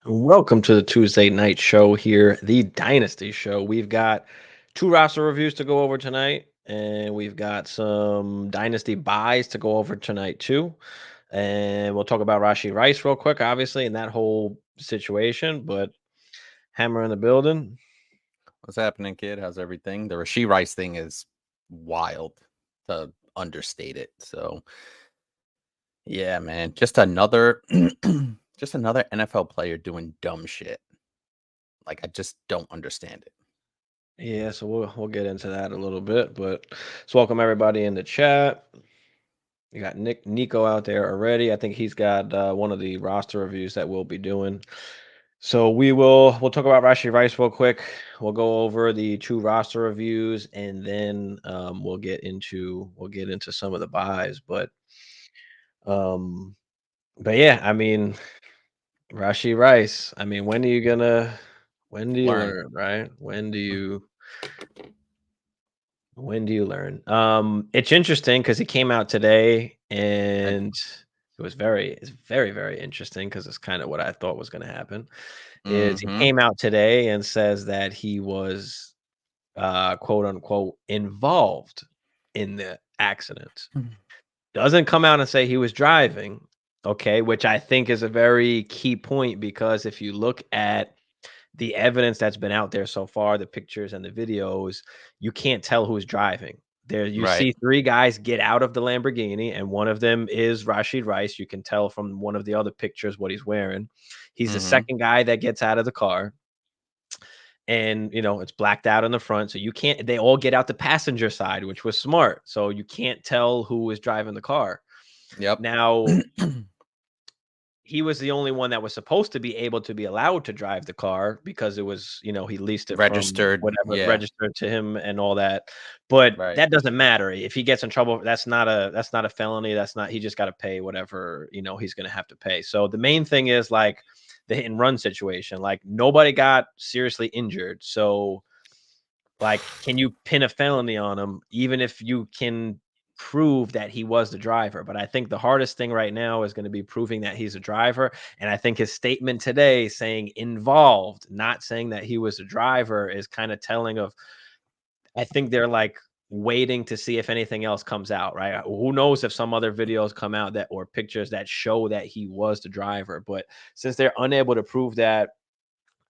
Welcome to the Tuesday night show here, the Dynasty Show. We've got two roster reviews to go over tonight, and we've got some Dynasty buys to go over tonight, too. And we'll talk about Rashi Rice real quick, obviously, in that whole situation. But Hammer in the building. What's happening, kid? How's everything? The Rasheed Rice thing is wild, to understate it. So, yeah, man, just another, just another NFL player doing dumb shit. Like I just don't understand it. Yeah, so we'll get into that a little bit. But let's welcome everybody in the chat. You got Nico out there already. I think he's got one of the roster reviews that we'll be doing. So we'll talk about Rashi Rice real quick. We'll go over the two roster reviews, and then we'll get into some of the buys. Um, but yeah, I mean Rashi Rice. I mean, when do you Learn. learn, right? When do you learn? It's interesting because he came out today, I, and it's very, very interesting because it's kind of what I thought was going to happen. Is he mm-hmm. came out today and says that he was quote unquote involved in the accident. Doesn't come out and say he was driving, okay, which I think is a very key point because if you look at the evidence that's been out there so far, the pictures and the videos, you can't tell who's driving. There you Right. see three guys get out of the Lamborghini, and one of them is Rashid Rice. You can tell from one of the other pictures what he's wearing. He's the Mm-hmm. second guy that gets out of the car, and it's blacked out in the front, so you can't. They all get out the passenger side, which was smart. So you can't tell who is driving the car. Yep. Now, he was the only one that was supposed to be able to be allowed to drive the car because it was, he leased it from Registered. whatever Yeah. registered to him and all that. But Right. that doesn't matter. If he gets in trouble, that's not a felony. That's not he just got to pay whatever, he's going to have to pay. So the main thing is like the hit and run situation. Like nobody got seriously injured. So like, can you pin a felony on him, even if you can prove that he was the driver? But I think the hardest thing right now is going to be proving that he's a driver. And I think his statement today saying involved, not saying that he was a driver, is kind of telling of, I think they're like waiting to see if anything else comes out, right? Who knows if some other videos come out that or pictures that show that he was the driver. But since they're unable to prove that,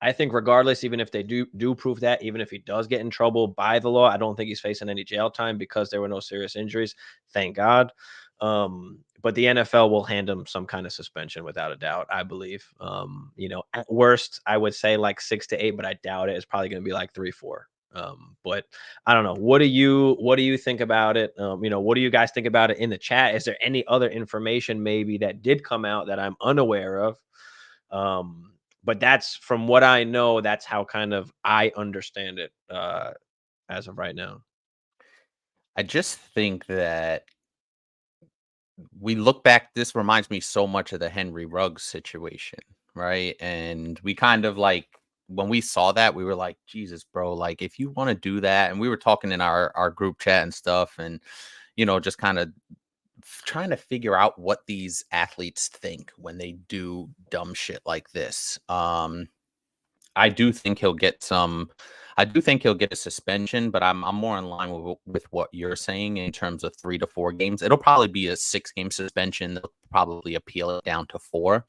I think regardless, even if they do prove that, even if he does get in trouble by the law, I don't think he's facing any jail time because there were no serious injuries. Thank God. But the NFL will hand him some kind of suspension without a doubt, I believe. At worst, I would say like 6 to 8, but I doubt it. It's probably going to be like 3, 4. But I don't know. What do you think about it? What do you guys think about it in the chat? Is there any other information maybe that did come out that I'm unaware of? But that's from what I know, that's how kind of I understand it as of right now. I just think that we look back. This reminds me so much of the Henry Ruggs situation, right? And we kind of like when we saw that, we were like, Jesus, bro, like if you want to do that, and we were talking in our group chat and stuff, and just kind of trying to figure out what these athletes think when they do dumb shit like this. I do think he'll get some. I do think he'll get a suspension, but I'm more in line with what you're saying in terms of 3 to 4 games. It'll probably be a 6 game suspension. They'll probably appeal it down to 4.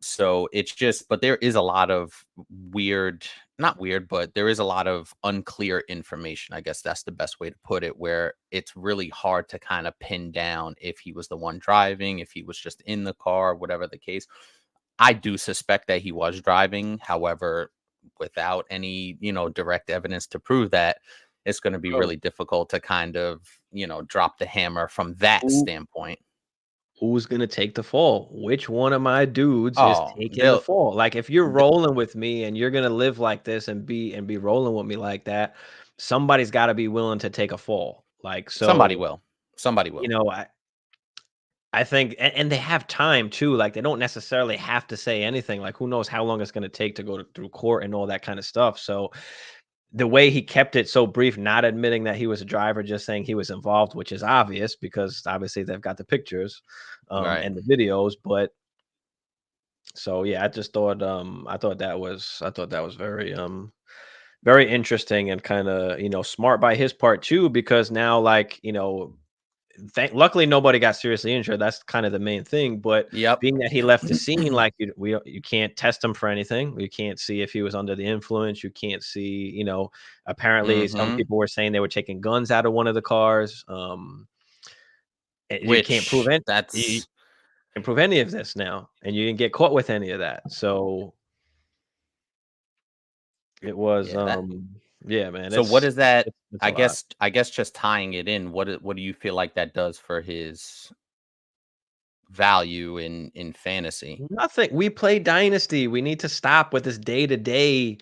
So it's just, but there is a lot of weird, not weird, but there is a lot of unclear information. I guess that's the best way to put it, where it's really hard to kind of pin down if he was the one driving, if he was just in the car, whatever the case. I do suspect that he was driving. However, without any, direct evidence to prove that, it's going to be Bro, really difficult to kind of, drop the hammer from that who standpoint. who's gonna take the fall? Which one of my dudes is Oh, taking the they'll, fall? Like if you're th- rolling with me and you're gonna live like this and be rolling with me like that, somebody's got to be willing to take a fall. Like somebody so, will. Somebody you will. know, I think, and they have time too. Like they don't necessarily have to say anything. Like who knows how long it's going to take to go through court and all that kind of stuff. So the way he kept it so brief, not admitting that he was a driver, just saying he was involved, which is obvious because obviously they've got the pictures Right. and the videos. But So yeah, I thought that was very interesting and kind of, smart by his part too, because now, like, luckily nobody got seriously injured. That's kind of the main thing. But Yep. being that he left the scene, like, you can't test him for anything. You can't see if he was under the influence. You can't see, apparently some hmm people were saying they were taking guns out of one of the cars. You can't prove Which you that's can prove any of this now, and you didn't get caught with any of that. So it was, yeah, that yeah, man, so what is that? it's a I lot. guess I guess just tying it in, what do you feel like that does for his value in fantasy? Nothing. We play Dynasty. We need to stop with this day to day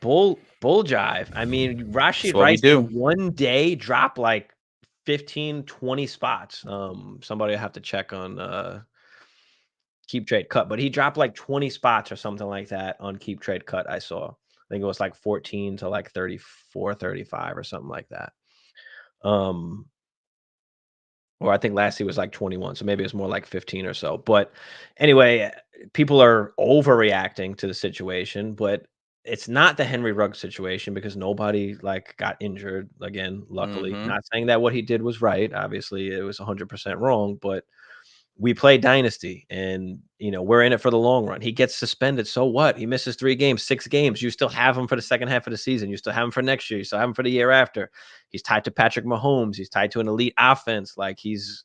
bull jive. I mean, That's Rashid what we Rice in do. one day dropped like 15, 20 spots. Somebody will have to check on Keep Trade Cut, but he dropped like 20 spots or something like that on Keep Trade Cut. I saw. I think it was like 14 to like 34, 35 or something like that. Um, or I think last he was like 21, so maybe it's more like 15 or so. But anyway, people are overreacting to the situation, but it's not the Henry Ruggs situation because nobody like got injured again, luckily. Mhm. Not saying that what he did was right. Obviously, it was 100% wrong, but we play dynasty and we're in it for the long run. He gets suspended, so what? He misses 3 games, 6 games. You still have him for the second half of the season. You still have him for next year. You still have him for the year after. He's tied to Patrick Mahomes. He's tied to an elite offense. Like he's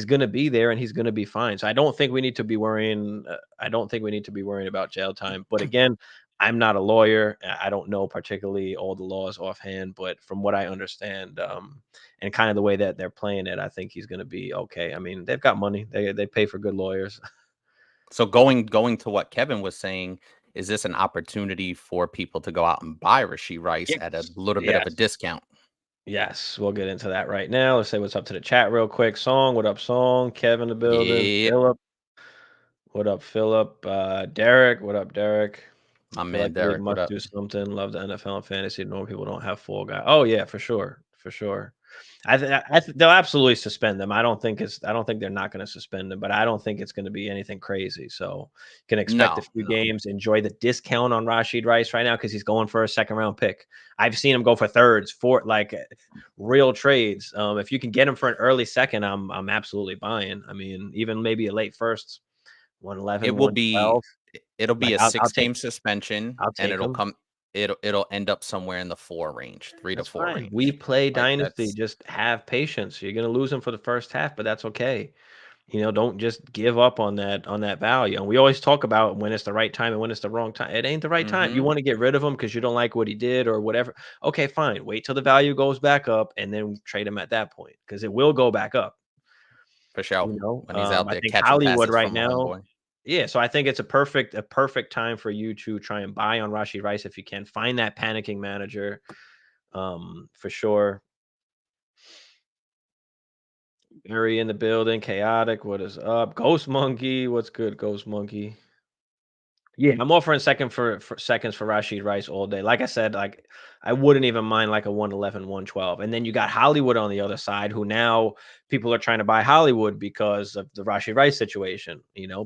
going to be there and he's going to be fine. So I don't think we need to be worrying. I don't think we need to be worrying about jail time. But again, I'm not a lawyer. I don't know particularly all the laws offhand, but from what I understand, and kind of the way that they're playing it, I think he's going to be okay. I mean, they've got money. They pay for good lawyers. So going to what Kevin was saying, is this an opportunity for people to go out and buy Rashee Rice at a Yes. little bit of a Yes. discount? Yes. We'll get into that right now. Let's say what's up to the chat real quick. Song, what up, Song? Kevin the building. Yeah, Philip, what up, Philip? Derek, what up, Derek? my I feel like man the league Derek, what must up? do something. Love the NFL and fantasy. Normal people don't have full guy. Oh yeah, for sure, for sure. They'll absolutely suspend them. I don't think they're not going to suspend them, but I don't think it's going to be anything crazy. So you can expect a No, few no. games. Enjoy the discount on Rashid Rice right now because he's going for a second round pick. I've seen him go for thirds, for like real trades. If you can get him for an early second, I'm absolutely buying. I mean, even maybe a late first, It 111, will be 112. it'll be Like a I'll take 6-game suspension I'll and take him. it'll end up somewhere in the 4 range, 3 to That's 4 fine. We range. play Like dynasty. that's Just have patience. You're gonna lose them for the first half, but that's okay. Don't just give up on that value. And we always talk about when it's the right time and when it's the wrong time. It ain't the right time. You mhm, want to get rid of him because you don't like what he did or whatever. Okay, fine. Wait till the value goes back up and then trade him at that point because it will go back up. for sure. When he's out I there think catching Hollywood passes right from a now. homeboy. Yeah, so I think it's a perfect time for you to try and buy on Rashi Rice if you can. Find that panicking manager, for sure. Barry in the building, chaotic. What is up? Ghost Monkey. What's good, Ghost Monkey? Yeah, I'm offering for seconds for Rashid Rice all day. Like I said, like I wouldn't even mind like a 111, 112. And then you got Hollywood on the other side, who now people are trying to buy Hollywood because of the Rashid Rice situation.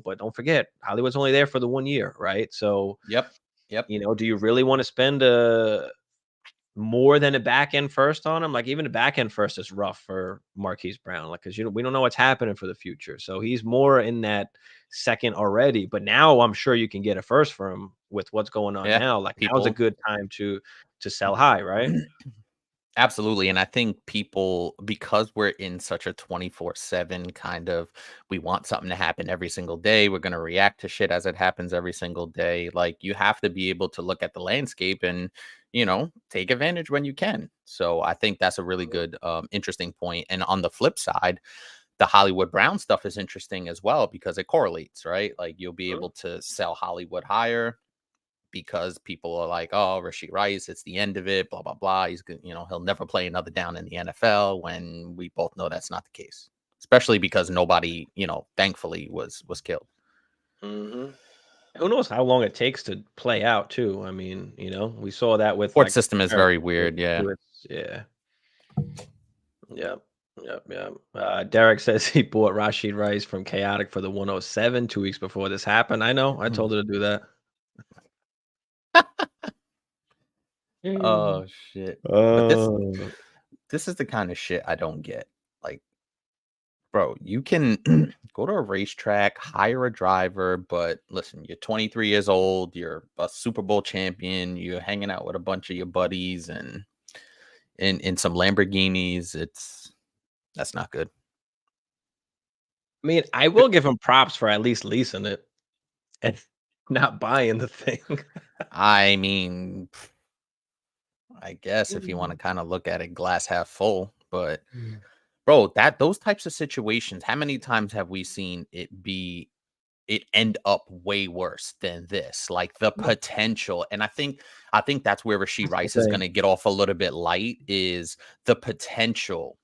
But don't forget, Hollywood's only there for the 1 year, right? So, Yep. Yep. do you really want to spend more than a back end first on him? Like even the back end first is rough for Marquise Brown, like because we don't know what's happening for the future. So he's more in that second already. But now I'm sure you can get a first for him with what's going on Yeah. now. Like now's a People good time to sell high, right? Absolutely. And I think people, because we're in such a 24/7 kind of, we want something to happen every single day. We're going to react to shit as it happens every single day. Like you have to be able to look at the landscape and, take advantage when you can. So I think that's a really good, interesting point. And on the flip side, the Hollywood Brown stuff is interesting as well because it correlates, right? Like you'll be Mhm. able to sell Hollywood higher because people are like, "Oh, Rashee Rice, it's the end of it." Blah blah blah. He's good, he'll never play another down in the NFL. When we both know that's not the case, especially because nobody, thankfully was killed. Mhm. Who knows how long it takes to play out too? I mean, we saw that with Court like system is American very weird. Yeah. too. Yeah. Yeah. Yep. Derek says he bought Rashid Rice from Chaotic for the 107 2 weeks before this happened. I know. I told her to do that. Oh shit. But Oh. this is the kind of shit I don't get. Like, bro, you can go to a racetrack, hire a driver, but listen, you're 23 years old, you're a Super Bowl champion, you're hanging out with a bunch of your buddies and in some Lamborghinis. That's not good. I mean, I will give him props for at least leasing it and not buying the thing. I mean, I guess if you want to kind of look at it glass half full, but bro, those types of situations, how many times have we seen it end up way worse than this? Like the potential. And I think that's where Rashid Rice is going to get off a little bit light, is the potential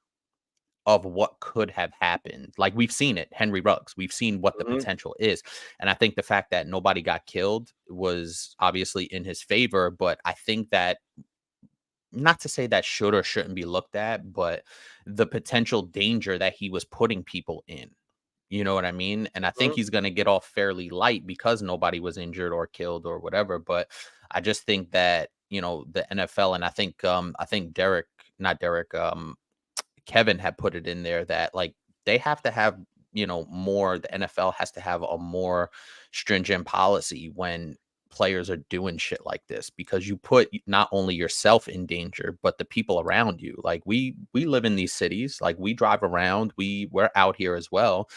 of what could have happened. Like we've seen it, Henry Ruggs. We've seen what the potential is. And I think the fact that nobody got killed was obviously in his favor, but I think that, not to say that should or shouldn't be looked at, but the potential danger that he was putting people in. You know what I mean? And I think he's going to get off fairly light because nobody was injured or killed or whatever. But I just think that, the NFL, and I think Kevin had put it in there that like they have to have, more, the NFL has to have a more stringent policy when players are doing shit like this, because you put not only yourself in danger, but the people around you. Like we live in these cities, like we drive around, we're out here as well.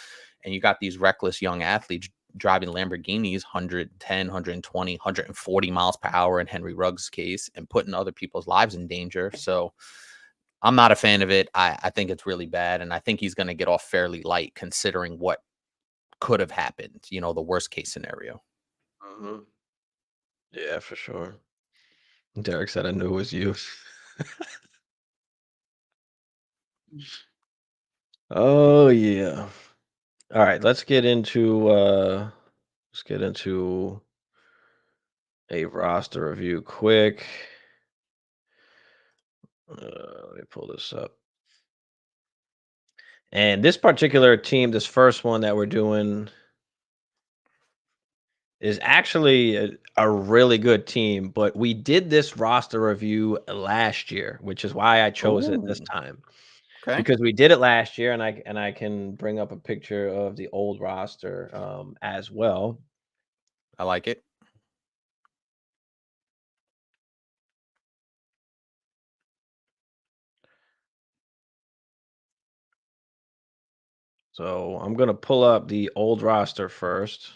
And you got these reckless young athletes driving Lamborghinis 110, 120, 140 miles per hour in Henry Ruggs' case, and putting other people's lives in danger. So I'm not a fan of it. I think it's really bad. And I think he's going to get off fairly light considering what could have happened, the worst case scenario. Yeah, for sure. Derek said, I knew it was you. Oh yeah. All right, let's get into a roster review quick. Let me pull this up. And this particular team, this first one that we're doing, is actually a really good team, but we did this roster review last year, which is why I chose it this time. Okay. Because we did it last year, and I can bring up a picture of the old roster as well. I like it. So I'm gonna pull up the old roster first.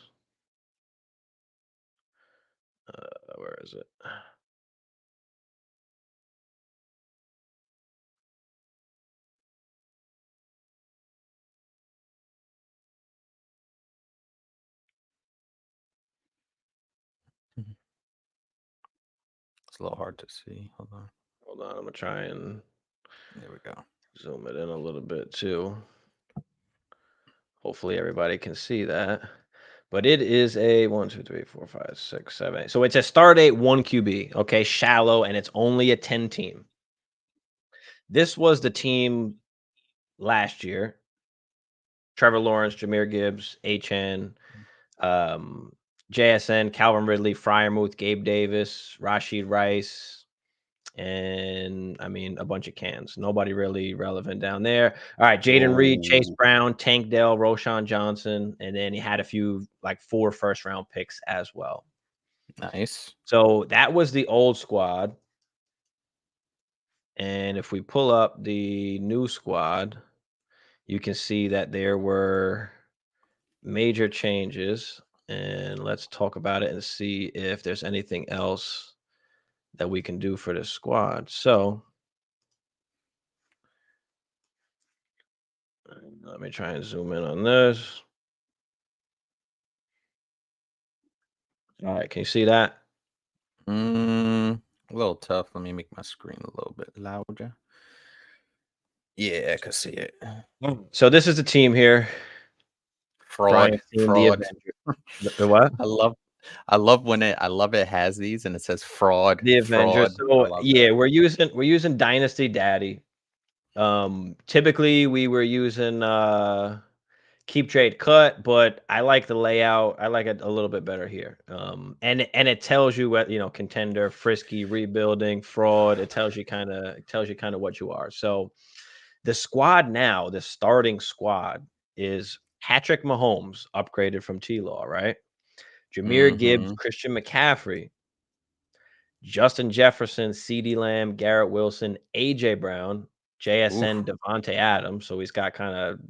Where is it? It's a little hard to see. Hold on. I'm gonna try and There we go. zoom it in a little bit too. Hopefully everybody can see that. But it is a 1, 2, 3, 4, 5, 6, 7, 8. So it's a start date 1 QB, okay, shallow, and it's only a 10 team. This was the team last year. Trevor Lawrence, Jahmyr Gibbs, HN, JSN, Calvin Ridley, Freiermuth, Gabe Davis, Rashid Rice, and I mean a bunch of cans. Nobody really relevant down there. All right, Jaden Reed, Chase Brown, Tank Dell, Roshan Johnson, and then he had a few like 4 first-round picks as well. Nice. So that was the old squad. And if we pull up the new squad, you can see that there were major changes. And let's talk about it and see if there's anything else that we can do for this squad. So let me try and zoom in on this. All right, can you see that? A little tough. Let me make my screen a little bit louder. Yeah, I can see it. So this is the team here. Fraud. The what? I love it has these and it says fraud. The Avengers. Fraud. So yeah, we're using Dynasty Daddy. Typically we were using keep trade cut, but I like the layout. I like it a little bit better here. And it tells you what, contender, frisky, rebuilding, fraud. It tells you kind of what you are. So the squad now, the starting squad is Patrick Mahomes upgraded from T-Law, right? Jameer Gibbs, Mhm. Christian McCaffrey, Justin Jefferson, CeeDee Lamb, Garrett Wilson, AJ Brown, JSN, Oof. Devontae Adams. So he's got kind of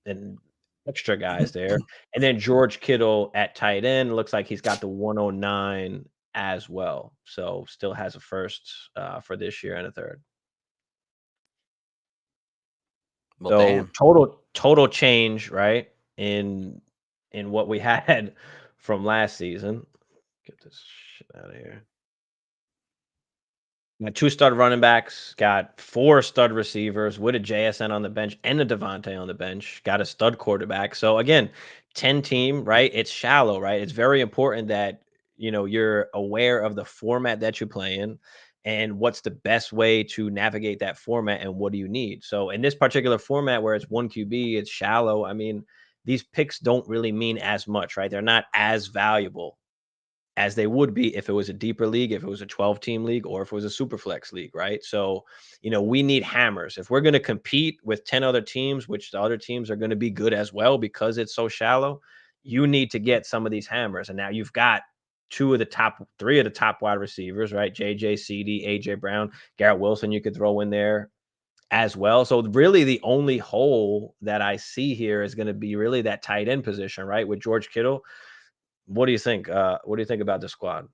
an extra guys there. And then George Kittle at tight end. Looks like he's got the 109 as well. So still has a first for this year and a third. Well, So damn. total change, right? In what we had from last season. Get this shit out of here. Got 2 stud running backs, got 4 stud receivers with a JSN on the bench and a Devontae on the bench, got a stud quarterback. So again, 10 team, right? It's shallow, right? It's very important that you're aware of the format that you're playing and what's the best way to navigate that format and what do you need. So in this particular format where it's 1 QB, it's shallow. I mean, these picks don't really mean as much, right? They're not as valuable as they would be if it was a deeper league, if it was a 12-team league, or if it was a super flex league, right? So, we need hammers. If we're going to compete with 10 other teams, which the other teams are going to be good as well because it's so shallow, you need to get some of these hammers. And now you've got 3 of the top wide receivers, right? JJ, CD, AJ Brown, Garrett Wilson, you could throw in there as well. So really the only hole that I see here is going to be really that tight end position, right? With George Kittle. What do you think? What do you think about the squad?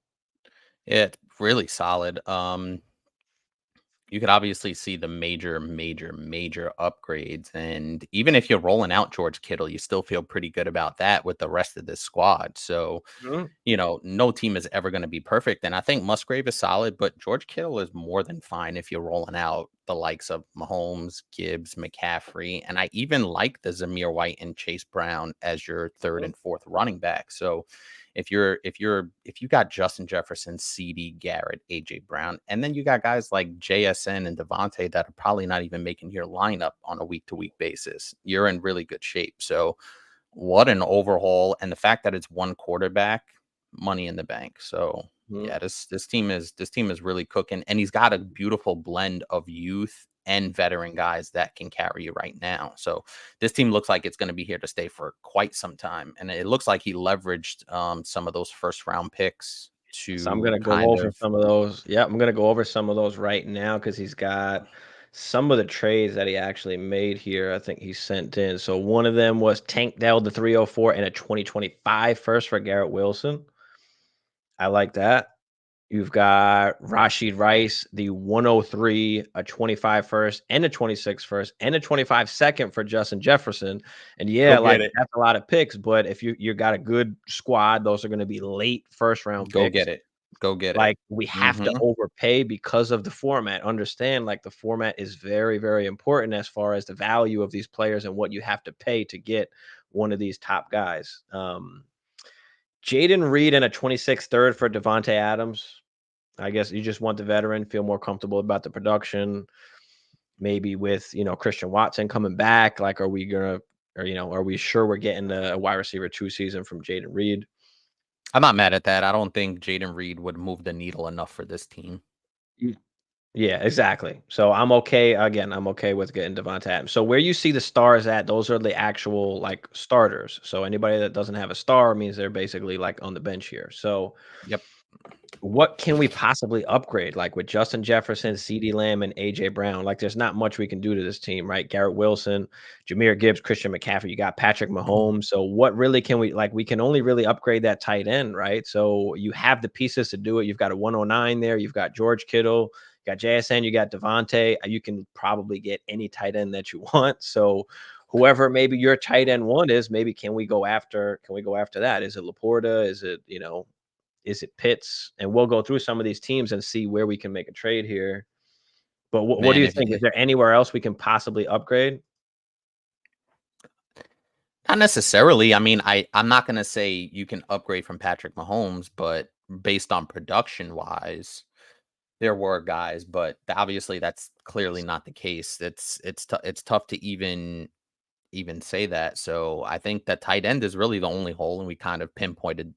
Yeah, it's really solid. You could obviously see the major upgrades. And even if you're rolling out George Kittle, you still feel pretty good about that with the rest of this squad. So, Mhm. no team is ever going to be perfect. And I think Musgrave is solid, but George Kittle is more than fine if you're rolling out the likes of Mahomes, Gibbs, McCaffrey. And I even like the Zamir White and Chase Brown as your third Mhm. and fourth running back. So if you got Justin Jefferson, CD, Garrett, AJ Brown, and then you got guys like JSN and Devontae that are probably not even making your lineup on a week to week basis, you're in really good shape. So what an overhaul. And the fact that it's one quarterback, money in the bank. So Mhm. yeah, this team is really cooking. And he's got a beautiful blend of youth and veteran guys that can carry you right now. So this team looks like it's going to be here to stay for quite some time. And it looks like he leveraged some of those first round picks So I'm to gonna go kind over of some of those. Yeah, I'm gonna go over some of those right now because he's got some of the trades that he actually made here. I think he sent in. So one of them was Tank Dell, the 304, and a 2025 first for Garrett Wilson. I like that. You've got Rashid Rice, the 103, a 25 first, and a 26 first, and a 25 second for Justin Jefferson. And yeah, go get like it. that's a lot of picks, but if you got a good squad, those are going to be late first round Go picks. get it. Go get it. Like we have to Hmm. overpay because of the format. Understand, like the format is very, very important as far as the value of these players and what you have to pay to get one of these top guys. Jaden Reed and a 26 third for Devontae Adams. I guess you just want the veteran, feel more comfortable about the production. Maybe with Christian Watson coming back, like are we gonna, or are we sure we're getting a wide receiver 2 season from Jaden Reed? I'm not mad at that. I don't think Jaden Reed would move the needle enough for this team. Mm. Yeah, exactly. So I'm okay. Again, I'm okay with getting Devontae Adams. So where you see the stars at, those are the actual like starters. So anybody that doesn't have a star means they're basically like on the bench here. So Yep. what can we possibly upgrade? Like with Justin Jefferson, CD Lamb, and AJ Brown, like there's not much we can do to this team, right? Garrett Wilson, Jameer Gibbs, Christian McCaffrey, you got Patrick Mahomes. So what really can we like? We can only really upgrade that tight end, right? So you have the pieces to do it. You've got a 109 there. You've got George Kittle, you got JSN, you got Devontae. You can probably get any tight end that you want. So whoever maybe your tight end one is, maybe can we go after? Can we go after that? Is it Laporta? Is it is it Pitts? And we'll go through some of these teams and see where we can make a trade here. But what do Man, you if think? Is you, there anywhere else we can possibly upgrade? not necessarily. I mean, I'm not gonna say you can upgrade from Patrick Mahomes, but based on production wise, there were guys, but obviously that's clearly not the case. It's tough to even say that. So I think that tight end is really the only hole, and we kind of pinpointed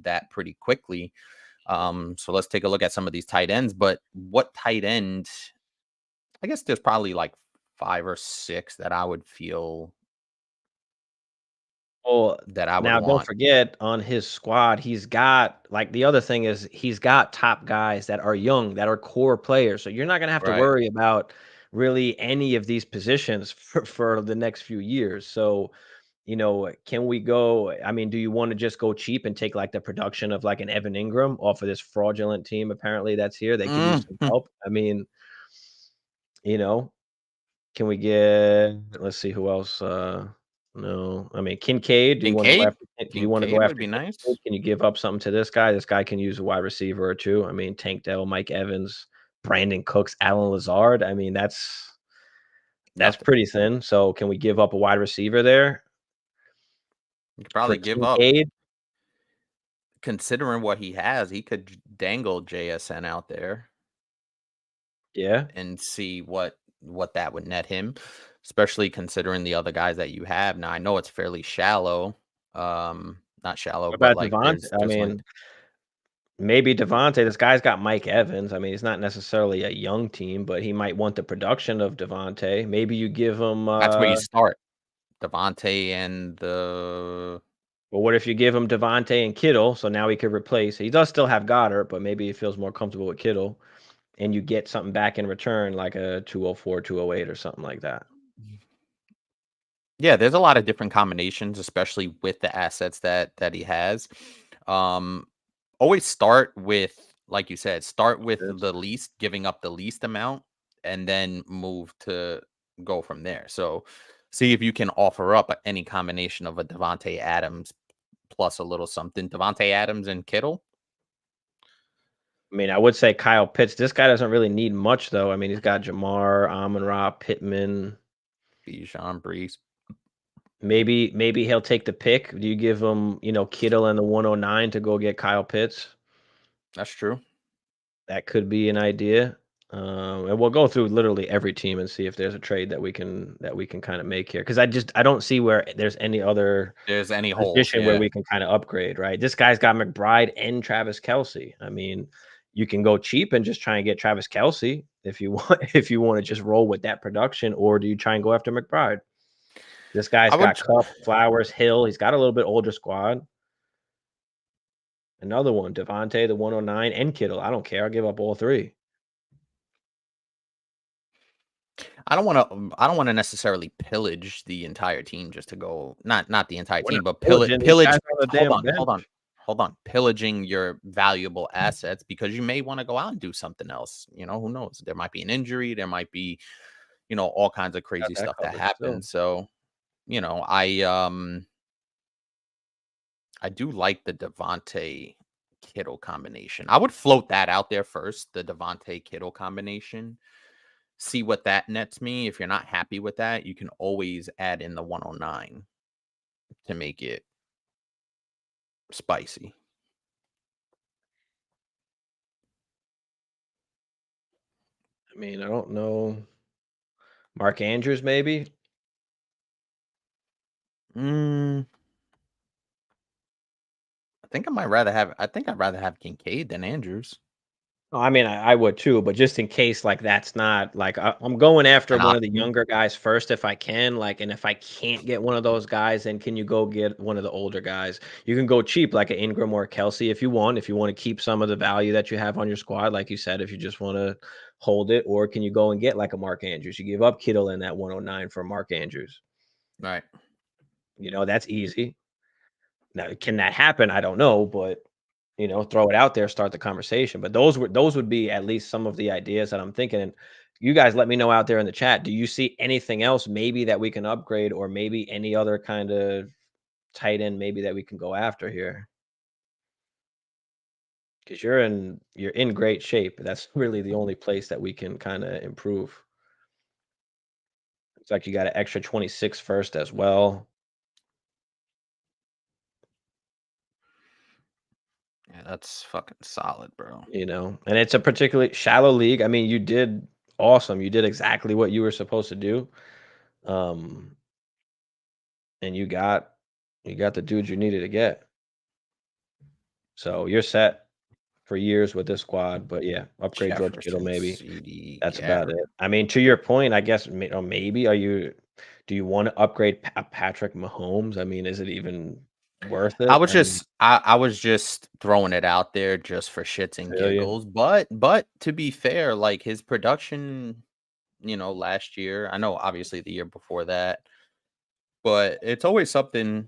that pretty quickly. So let's take a look at some of these tight ends. But what tight end? I guess there's probably like 5 or 6 that I would feel Well, that I would now don't want. forget on his squad, he's got like the other thing is he's got top guys that are young, that are core players. So you're not gonna have to Right. worry about really any of these positions for the next few years. So, can we go? I mean, do you want to just go cheap and take like the production of like an Evan Ingram off of this fraudulent team apparently that's here? They could use some Mhm. help. I mean, you know, can we get let's see who else, no, I mean, Kincaid, do you wanna go Kincaid? after Kin do you wanna go Kincaid would after be Kincaid? nice. Can you give up something to this guy? This guy can use a wide receiver or 2. I mean, Tank Dell, Mike Evans, Brandon Cooks, Alan Lazard, I mean, that's Nothing. pretty thin, so can we give up a wide receiver there You could for probably give up, Kincaid? considering what he has, he could dangle JSN out there Yeah, and see what that would net him, especially considering the other guys that you have. Now I know it's fairly shallow. Not shallow, what but about like Devonta? I there's mean, length. maybe Devontae, this guy's got Mike Evans, I mean, it's not necessarily a young team, but he might want the production of Devontae. Maybe you give him, That's where you start. Devontae and the well, what if you give him Devontae and Kittle, so now he could replace he does still have Goddard, but maybe he feels more comfortable with Kittle, and you get something back in return, like a 204, 208, or something like that. Yeah, there's a lot of different combinations, especially with the assets that he has. Um, Always start with, like you said, start with This the least, giving up the least amount, and then move to go from there. So, see if you can offer up any combination of a Devonte Adams plus a little something. Devonte Adams and Kittle, I mean, I would say Kyle Pitts. This guy doesn't really need much, though. I mean, he's got Jamar, Amon-Ra, Pittman. Bijan, Brees. Maybe he'll take the pick. Do you give him, Kittle and the 109 to go get Kyle Pitts? That's true. That could be an idea. And we'll go through literally every team and see if there's a trade that we can kind of make here. Because I don't see where there's any other There's any holes, position where yeah. we can kind of upgrade, right? This guy's got McBride and Travis Kelsey. I mean, you can go cheap and just try and get Travis Kelsey if you want if you want to just roll with that production, or do you try and go after McBride? This guy's I would. got Cup, Flowers, Hill. He's got a little bit older squad. Another one, Devontae, the 109, and Kittle. I don't care. I'll give up all three. I don't wanna necessarily pillage the entire team just to go, not the entire We're not team, but pillaging these guys pillage. on the Hold damn on, bench. hold on. Pillaging your valuable assets because you may wanna go out and do something else, who knows? There might be an injury, there might be, all kinds of Got crazy that stuff that covered still. happens. So, I do like the Devontae Kittle combination. I would float that out there first, the Devontae Kittle combination. See what that nets me. If you're not happy with that, you can always add in the 109 to make it spicy. I mean, I don't know. Mark Andrews, maybe? Mm, I think I'd rather have Kincaid than Andrews. Oh, I mean, I would too, but just in case, like, that's not like I'm going after An one of the option. younger guys first if I can, like, and if I can't get one of those guys, then can you go get one of the older guys? You can go cheap, like an Ingram or a Kelsey if you want. If you want to keep some of the value that you have on your squad, like you said, if you just want to hold it, or can you go and get like a Mark Andrews? You give up Kittle in that 109 for Mark Andrews. Right. That's easy. Now, can that happen? I don't know, but throw it out there, start the conversation. But those would be at least some of the ideas that I'm thinking. And you guys let me know out there in the chat. Do you see anything else maybe that we can upgrade, or maybe any other kind of tight end maybe that we can go after here? Because you're in great shape. That's really the only place that we can kind of improve. It's like you got an extra 26 first as well. Yeah, That's fucking solid, bro. You know, and it's a particularly shallow league. I mean, you did awesome. You did exactly what you were supposed to do. Um, and you got the dudes you needed to get. So you're set for years with this squad. But yeah, upgrade George Kittle Jefferson, maybe. CD, That's about Garrett. it. I mean, to your point, I guess maybe do you want to upgrade Patrick Mahomes? I mean, is it even worth I it? was I mean, just I was just throwing it out there just for shits and feel you. giggles. But to be fair, like his production, last year, I know obviously the year before that, but it's always something,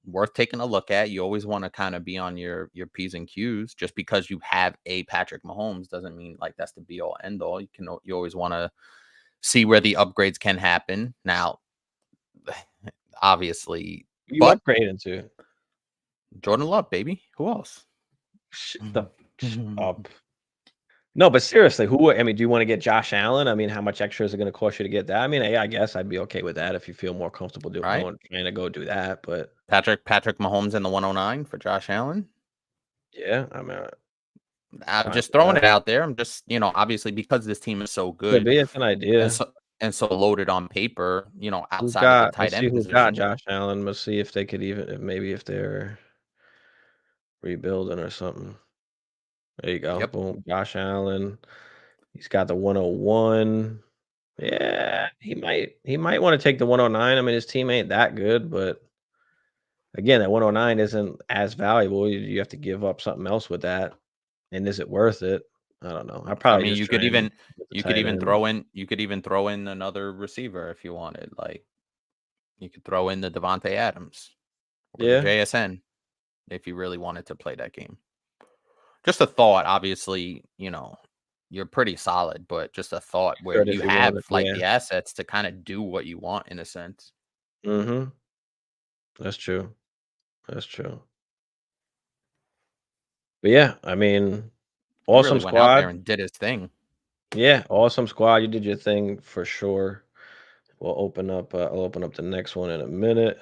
worth taking a look at. You always want to kind of be on your P's and Q's. Just because you have a Patrick Mahomes doesn't mean like that's the be all end all. You always want to see where the upgrades can happen. Now, obviously, You but upgrade into Jordan Love, baby. Who else? shut the up. No, but seriously, I mean, do you want to get Josh Allen? I mean, how much extra is it going to cost you to get that? I mean, I guess I'd be okay with that if you feel more comfortable Right? trying to go do that. But Patrick Mahomes in the 109 for Josh Allen. yeah, I mean, I'm fine just with throwing that. it out there. I'm just, obviously because this team is so Could good be. It's an and idea. so loaded on paper, Who's outside of the got? tight Let's see end who's got position. Josh Allen. Let's see if they could maybe if they're rebuilding or something. There you go. Yep. Boom. Josh Allen. He's got the 101. Yeah, he might want to take the 109. I mean, his team ain't that good, but again, that 109 isn't as valuable. You have to give up something else with that. And is it worth it? I don't know. I I probably mean, just try and get the tight end. you could even throw in another receiver if you wanted. Like you could throw in the Devontae Adams or the Yeah. JSN if you really wanted to play that game. Just a thought, obviously, you're pretty solid, but just a thought where Good you if you have wanted. like Yeah. the assets to kind of do what you want in a sense. Mm-hmm. That's true. That's true. But yeah, I mean, He really awesome went out there squad. and did his thing. Yeah, awesome squad. You did your thing for sure. We'll open up. I'll open up the next one in a minute.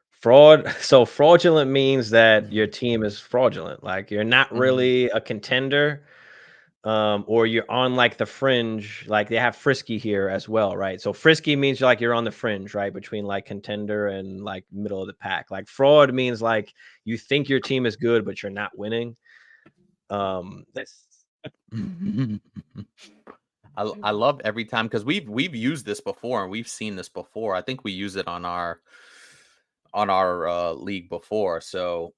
Fraud. So fraudulent means that your team is fraudulent. Like you're not Mhm. really a contender, or you're on like the fringe. Like they have frisky here as well, right? So frisky means you're on the fringe, right, between like contender and like middle of the pack. Like fraud means like you think your team is good, but you're not winning. That's I love every time because we've used this before and we've seen this before. I think we use it on our league before. So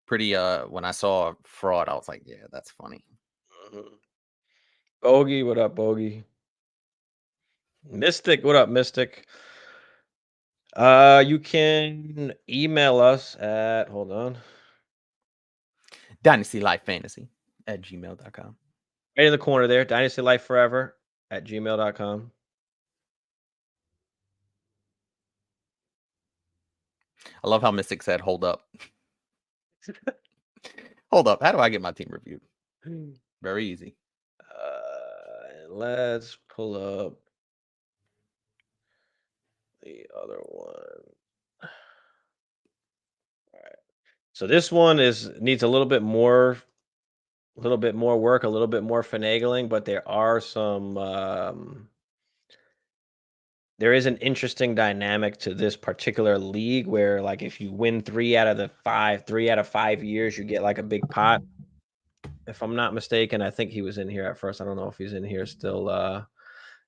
pretty when I saw fraud, I was like, yeah, that's funny. Mhm. Bogey. What up, Bogey? Mystic. What up, Mystic? You can email us at hold on. Dynasty Life Fantasy at gmail.com. Right in the corner there, Dynasty Life Forever at gmail.com. I love how Mystic said, hold up. Hold up. How do I get my team reviewed? Very easy. Let's pull up the other one. All right. So this one needs a little bit more work, a little bit more finagling, but there is an interesting dynamic to this particular league where like if you win 3 out of 5 years, you get like a big pot. If I'm not mistaken, I think he was in here at first. I don't know if he's in here still.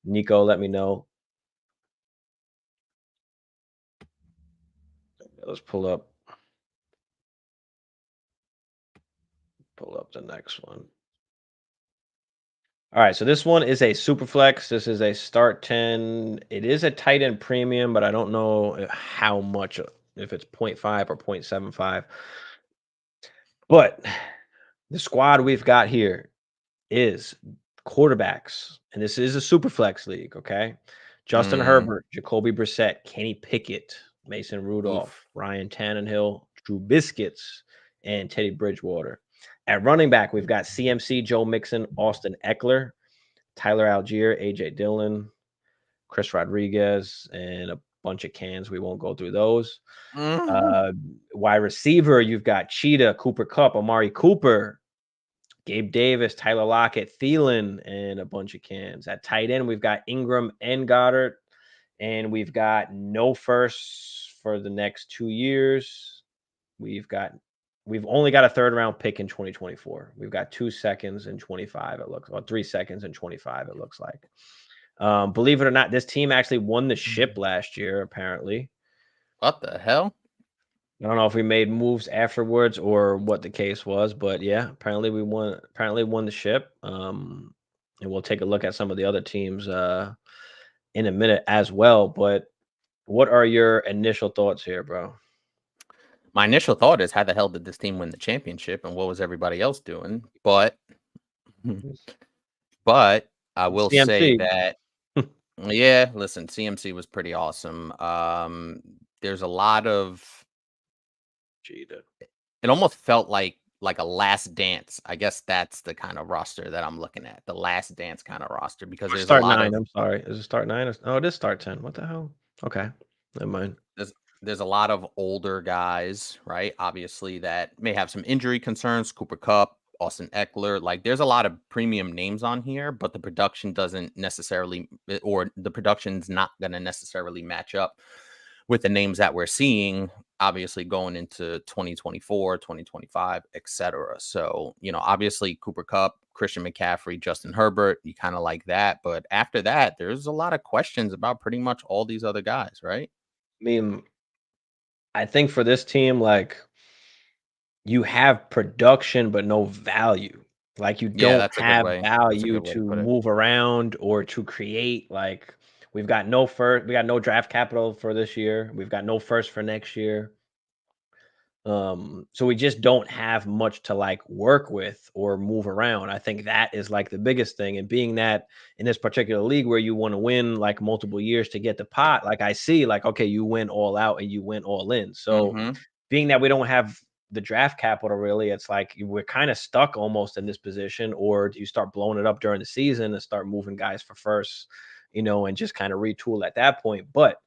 Nico, let me know. Let's pull up the next one. All right, so this one is a super flex. This is a start 10. It is a tight end premium, but I don't know how much, if it's 0.5 or 0.75. But the squad we've got here is quarterbacks, and this is a super flex league, okay? Justin Mm, Herbert, Jacoby Brissett, Kenny Pickett, Mason oof. Rudolph, Ryan Tannehill, Drew Biscuits, and Teddy Bridgewater. At running back, we've got CMC, Joe Mixon, Austin Eckler, Tyler Algier, AJ Dillon, Chris Rodriguez, and a bunch of cans. We won't go through those. Mhm. Wide receiver, you've got Cheetah, Cooper Kupp, Amari Cooper, Gabe Davis, Tyler Lockett, Thielen, and a bunch of cans. At tight end, we've got Ingram and Goddard, and we've got no firsts for the next 2 years. We've only got a third round pick in 2024. We've got 2 seconds in 25. It looks, or 3 seconds in 25. It looks like. Believe it or not, this team actually won the ship last year. Apparently, What the hell? I don't know if we made moves afterwards or what the case was, but yeah, apparently we won. Apparently won the ship. And we'll take a look at some of the other teams in a minute as well. But what are your initial thoughts here, bro? My initial thought is, how the hell did this team win the championship, and what was everybody else doing? But I will say CMC. that, yeah, listen, CMC was pretty awesome. There's a lot of, Cheetah. it almost felt like a last dance. I guess that's the kind of roster that I'm looking at, the last dance kind of roster, because there's a Start lot 9. of I'm sorry. Is it start 9? Oh, it is start 10. What the hell? Okay. Never mind. there's a lot of older guys, right? Obviously, that may have some injury concerns. Cooper Kupp, Austin Eckler, like there's a lot of premium names on here, but the production doesn't necessarily, or the production's not going to necessarily match up with the names that we're seeing, obviously going into 2024, 2025, etc. So, obviously Cooper Kupp, Christian McCaffrey, Justin Herbert, you kind of like that. But after that, there's a lot of questions about pretty much all these other guys, right? I mean, I think for this team, like, you have production but no value. Like, you Yeah, don't that's a good have way. That's a value good way to to put it. move around or to create. Like, we got no draft capital for this year. We've got no first for next year. So we just don't have much to like work with or move around. I think that is like the biggest thing. And being that in this particular league where you want to win like multiple years to get the pot, like I see, like, okay, you win all out and you win all in. So Mhm. being that we don't have the draft capital, really, it's like we're kind of stuck almost in this position. Or do you start blowing it up during the season and start moving guys for first, and just kind of retool at that point? But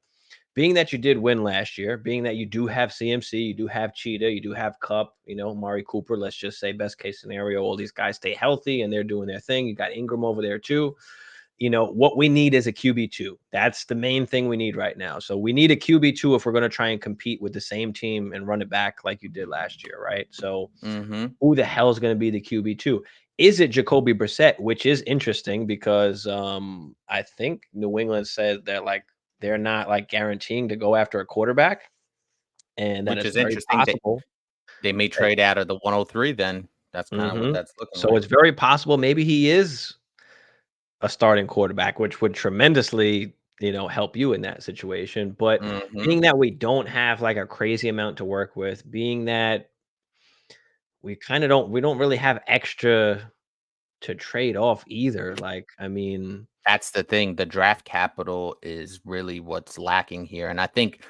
being that you did win last year, being that you do have CMC, you do have Cheetah, you do have Cup, Mari Cooper, let's just say best case scenario, all these guys stay healthy and they're doing their thing. You got Ingram over there too. What we need is a QB2. That's the main thing we need right now. So we need a QB2 if we're going to try and compete with the same team and run it back like you did last year, right? So Mhm. who the hell is going to be the QB2? Is it Jacoby Brissett? Which is interesting because I think New England said that like they're not like guaranteeing to go after a quarterback, and that Which it's is very interesting. possible. They may trade out of the 103 then. That's kind of what Mhm. that's looking So like. it's very possible maybe he is a starting quarterback, which would tremendously, help you in that situation. But Mhm. being that we don't have like a crazy amount to work with, being that we don't really have extra to trade off either. Like, I mean, That's the thing. The draft capital is really what's lacking here. And I think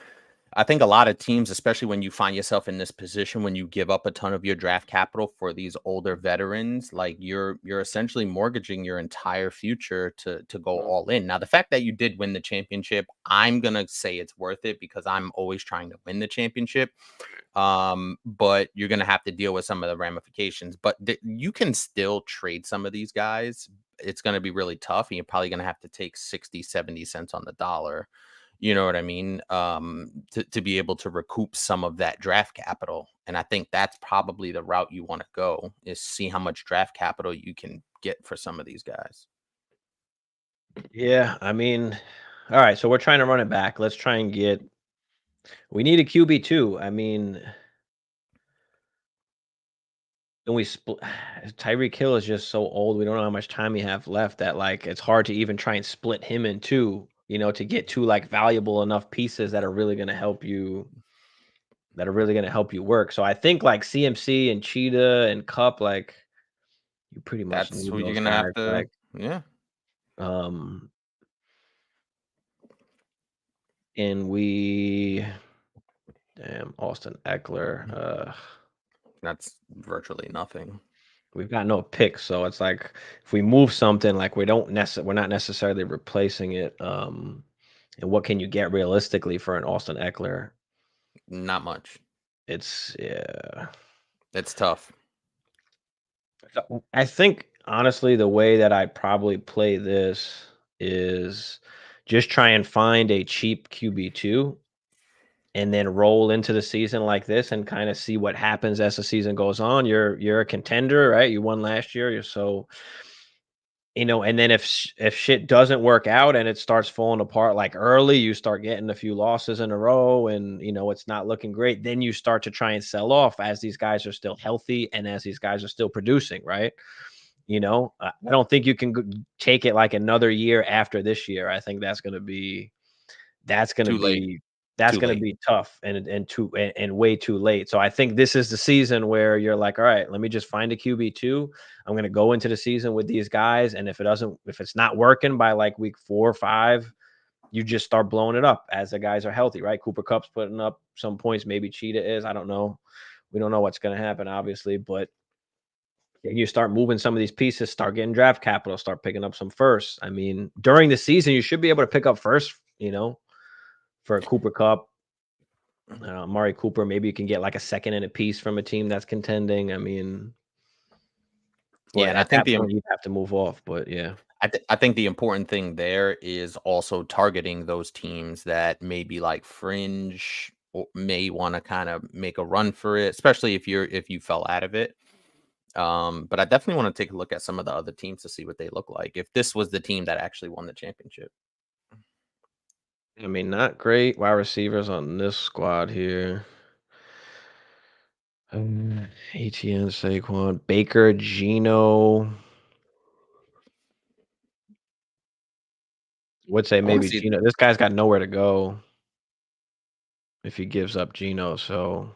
a lot of teams, especially when you find yourself in this position, when you give up a ton of your draft capital for these older veterans, like you're essentially mortgaging your entire future to go mm, all in. Now, the fact that you did win the championship, I'm gonna say it's worth it because I'm always trying to win the championship. But you're gonna have to deal with some of the ramifications. But you can still trade some of these guys. It's gonna be really tough, and you're probably gonna have to take 60, 70 cents on the dollar, you know what I mean? To be able to recoup some of that draft capital. And I think that's probably the route you want to go, is see how much draft capital you can get for some of these guys. yeah, I mean, all right, so we're trying to run it back. Let's try and we need a QB2. I mean, and we split. Tyreek Hill is just so old. We don't know how much time we have left that like it's hard to even try and split him in two, to get two like valuable enough pieces that are really going to help you work. So I think like CMC and Cheetah and Cup, like you pretty much That's need who you're those gonna have guys. to, Like, yeah. um, and we, damn, Austin Eckler. That's virtually nothing. We've got no picks, so it's like if we move something, like we're not necessarily replacing it. And what can you get realistically for an Austin Eckler? Not much. It's It's tough. I think honestly the way that I'd probably play this is just try and find a cheap QB2 and then roll into the season like this and kind of see what happens as the season goes on. You're a contender, right? You won last year. You're so and then if shit doesn't work out and it starts falling apart like early, you start getting a few losses in a row and it's not looking great, then you start to try and sell off as these guys are still healthy and as these guys are still producing, right? I don't think you can take it like another year after this year. I think that's going to be that's going to Too late. be that's Too going to late. be tough and way too late. So I think this is the season where you're like, all right, let me just find a QB2. I'm going to go into the season with these guys, and if it's not working by like week 4 or 5, you just start blowing it up as the guys are healthy, right? Cooper Kupp's putting up some points, maybe Cheetah is. I don't know. We don't know what's going to happen, obviously, but you start moving some of these pieces, start getting draft capital, start picking up some firsts. I mean, during the season, you should be able to pick up first, for a Cooper Kupp, Amari Cooper. Maybe you can get like a second and a piece from a team that's contending. I mean, Yeah, but and I at think that point, you'd have to move off. But yeah. I think the important thing there is also targeting those teams that may be like fringe or may want to kind of make a run for it, especially if you fell out of it. But I definitely want to take a look at some of the other teams to see what they look like. If this was the team that actually won the championship. I mean, not great wide receivers on this squad here. ETN, Saquon, Baker, Geno. Would say I want to maybe see. Geno. This guy's got nowhere to go if he gives up Geno. So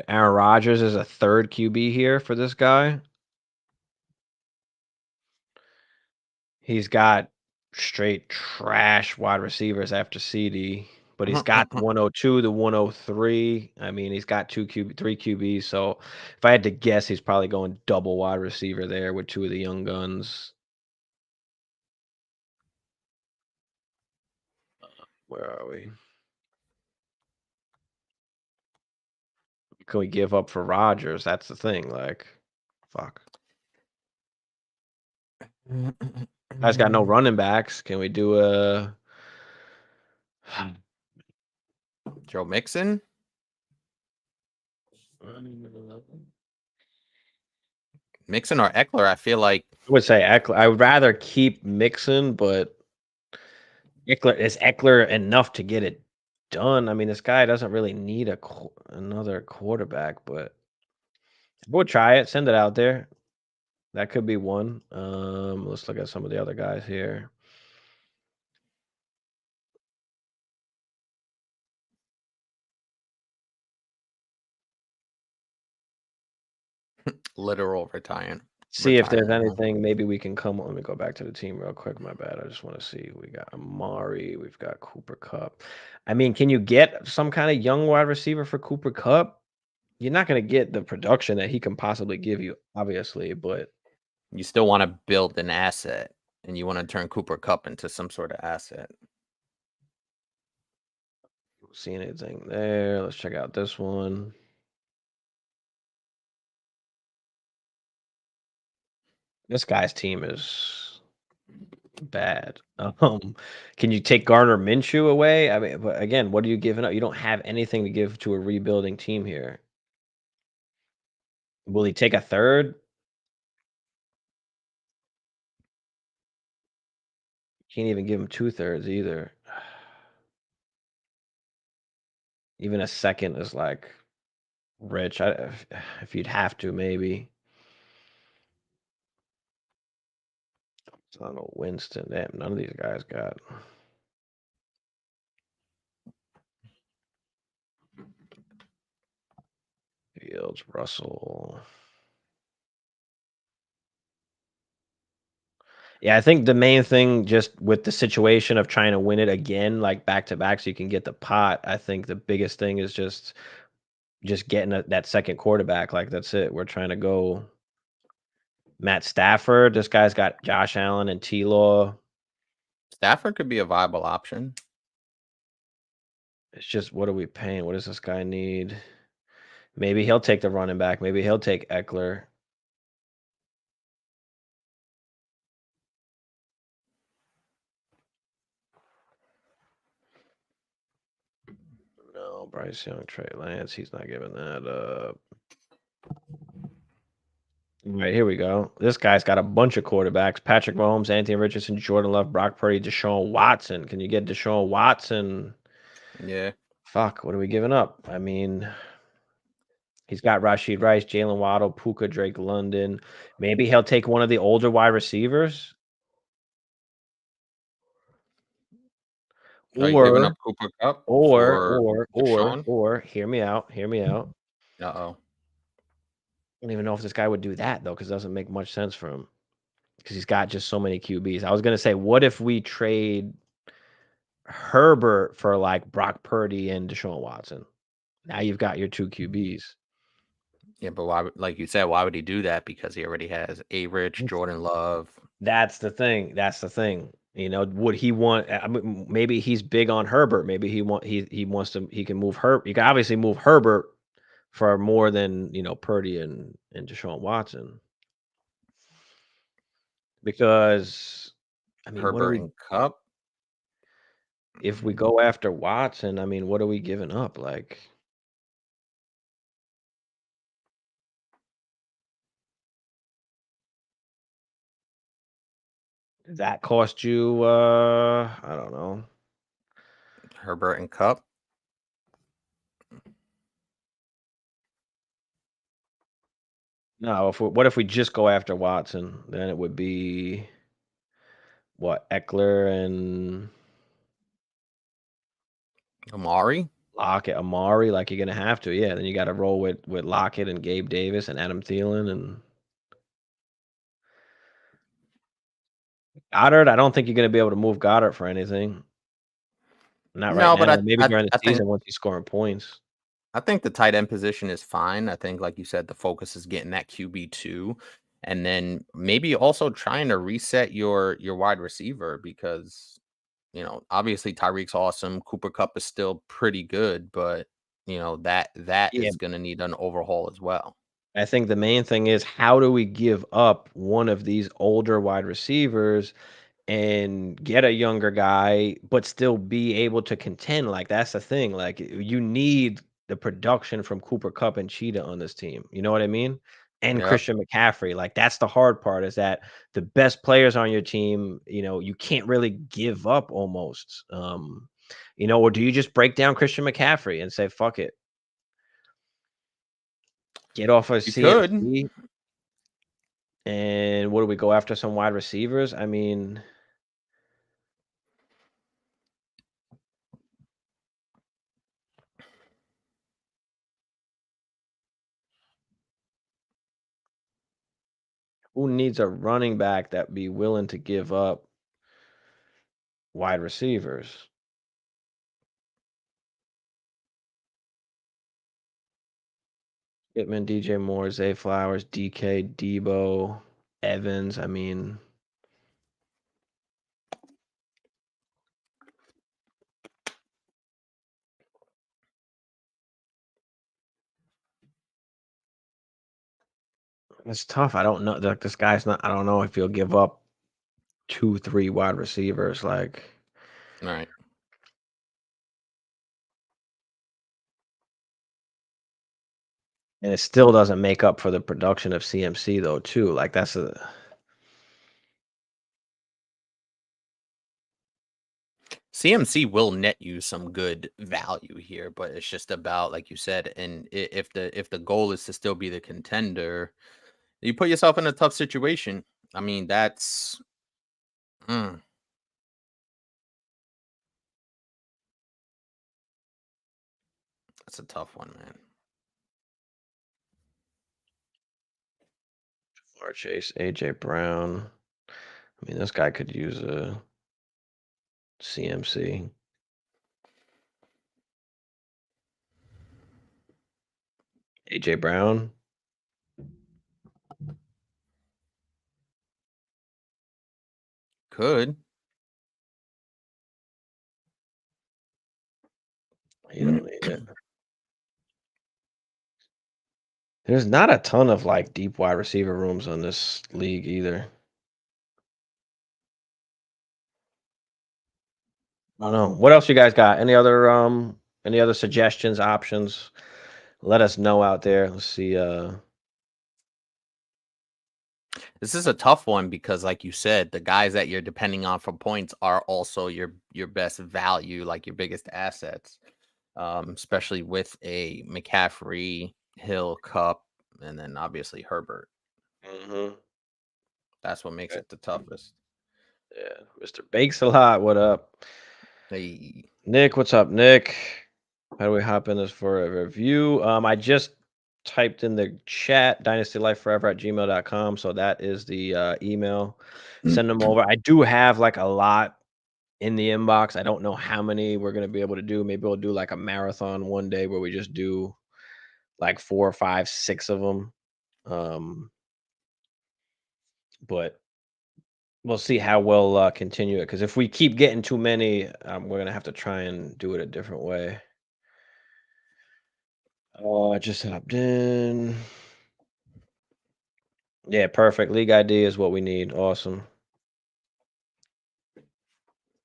Aaron Rodgers is a third QB here for this guy. He's got straight trash wide receivers after CD, but he's got the 102, the 103. I mean, he's got three QBs. So if I had to guess, he's probably going double wide receiver there with two of the young guns. Where are we? Can we give up for Rodgers? That's the thing. Like, fuck. Guy's got no running backs. Can we do a Joe Mixon? Mixon or Eckler? I feel like I would say Eckler. I would rather keep Mixon, but Eckler enough to get it done? I mean, this guy doesn't really need another quarterback, but we'll try it. Send it out there. That could be one. Let's look at some of the other guys here. literal retirement. See if there's anything. Maybe we can come. Let me go back to the team real quick. My bad. I just want to see. We got Amari. We've got Cooper Kupp. I mean, can you get some kind of young wide receiver for Cooper Kupp? You're not going to get the production that he can possibly give you, obviously, but you still want to build an asset and you want to turn Cooper Kupp into some sort of asset. See anything there? Let's check out this one. This guy's team is bad. Can you take Gardner Minshew away? I mean, but again, what are you giving up? You don't have anything to give to a rebuilding team here. Will he take a third? Can't even give him 2/3 either. Even a second is like rich. If you'd have to, maybe. I don't know, Winston. Damn, none of these guys got. Fields, Russell. Yeah, I think the main thing just with the situation of trying to win it again, like back to back, so you can get the pot. I think the biggest thing is just getting that second quarterback. Like that's it. We're trying to go. Matt Stafford. This guy's got Josh Allen and T-Law. Stafford could be a viable option. It's just, what are we paying? What does this guy need? Maybe he'll take the running back. Maybe he'll take Eckler. No, Bryce Young, Trey Lance. He's not giving that up. Right, here we go. This guy's got a bunch of quarterbacks. Patrick Mahomes, Anthony Richardson, Jordan Love, Brock Purdy, Deshaun Watson. Can you get Deshaun Watson? Yeah. Fuck, what are we giving up? I mean, he's got Rashid Rice, Jalen Waddle, Puka, Drake London. Maybe he'll take one of the older wide receivers. Are you giving Or up Cooper Cup or for or or Deshaun? or hear me out, hear me out. Uh-oh. I don't even know if this guy would do that though, because it doesn't make much sense for him. Because he's got just so many QBs. I was gonna say, what if we trade Herbert for like Brock Purdy and Deshaun Watson? Now you've got your two QBs. Yeah, but why like you said, why would he do that? Because he already has A-Rich, Jordan Love. That's the thing. That's the thing. You know, would he want? I mean, maybe he's big on Herbert. Maybe he wants to. He can move Herbert. You can obviously move Herbert for more than Purdy and Deshaun Watson. Because I mean, what are Herbert we and Cup. if we go after Watson? I mean, what are we giving up? Like, that cost you? I don't know. Herbert and Cup. No, what if we just go after Watson? Then it would be what, Eckler and Amari. Lockett, Amari. Like, you're gonna have to, yeah. Then you got to roll with Lockett and Gabe Davis and Adam Thielen and Goddard. I don't think you're gonna be able to move Goddard for anything. Not right No, but now. Maybe during the I think season once he's scoring points. I think the tight end position is fine. I think, like you said, the focus is getting that QB2, and then maybe also trying to reset your wide receiver because obviously Tyreek's awesome. Cooper Cup is still pretty good, but that Yeah, is going to need an overhaul as well. I think the main thing is, how do we give up one of these older wide receivers and get a younger guy, but still be able to contend? Like, that's the thing. Like, you need the production from Cooper Cup and Cheetah on this team. You know what I mean? And Yep. Christian McCaffrey. Like, that's the hard part, is that the best players on your team, you can't really give up almost. Or do you just break down Christian McCaffrey and say, fuck it? Get off of You could. CMC. And what do we go after, some wide receivers? I mean, who needs a running back that be willing to give up wide receivers? Pittman, DJ Moore, Zay Flowers, DK, Debo, Evans. I mean, it's tough. I don't know. Like, this guy's not. I don't know if he'll give up 2, 3 wide receivers. Like, All right. and it still doesn't make up for the production of CMC though. Too. Like, that's a. CMC will net you some good value here, but it's just about, like you said, and if the goal is to still be the contender, you put yourself in a tough situation. I mean, mm, that's a tough one, man. Or Chase, AJ Brown. I mean, this guy could use a CMC. AJ Brown. could. You don't need it. There's not a ton of like deep wide receiver rooms on this league either. I don't know. What else you guys got? Any other suggestions, options? Let us know out there. Let's see. This is a tough one because, like you said, the guys that you're depending on for points are also your best value, like your biggest assets. Especially with a McCaffrey, Hill, Cup, and then obviously Herbert. Mhm. That's what makes it the toughest. Yeah, Mr. Bakes a lot. What up? Hey, Nick, what's up, Nick? How do we hop in this for a review? I just typed in the chat dynastylifeforever@gmail.com. So that is the email. Send them over. I do have like a lot in the inbox. I don't know how many we're gonna be able to do. Maybe we'll do like a marathon one day where we just do like 4 or 5, 6 of them. But we'll see how we'll continue it. Because if we keep getting too many, we're gonna have to try and do it a different way. Oh, I just hopped in. Yeah, perfect. League ID is what we need. Awesome.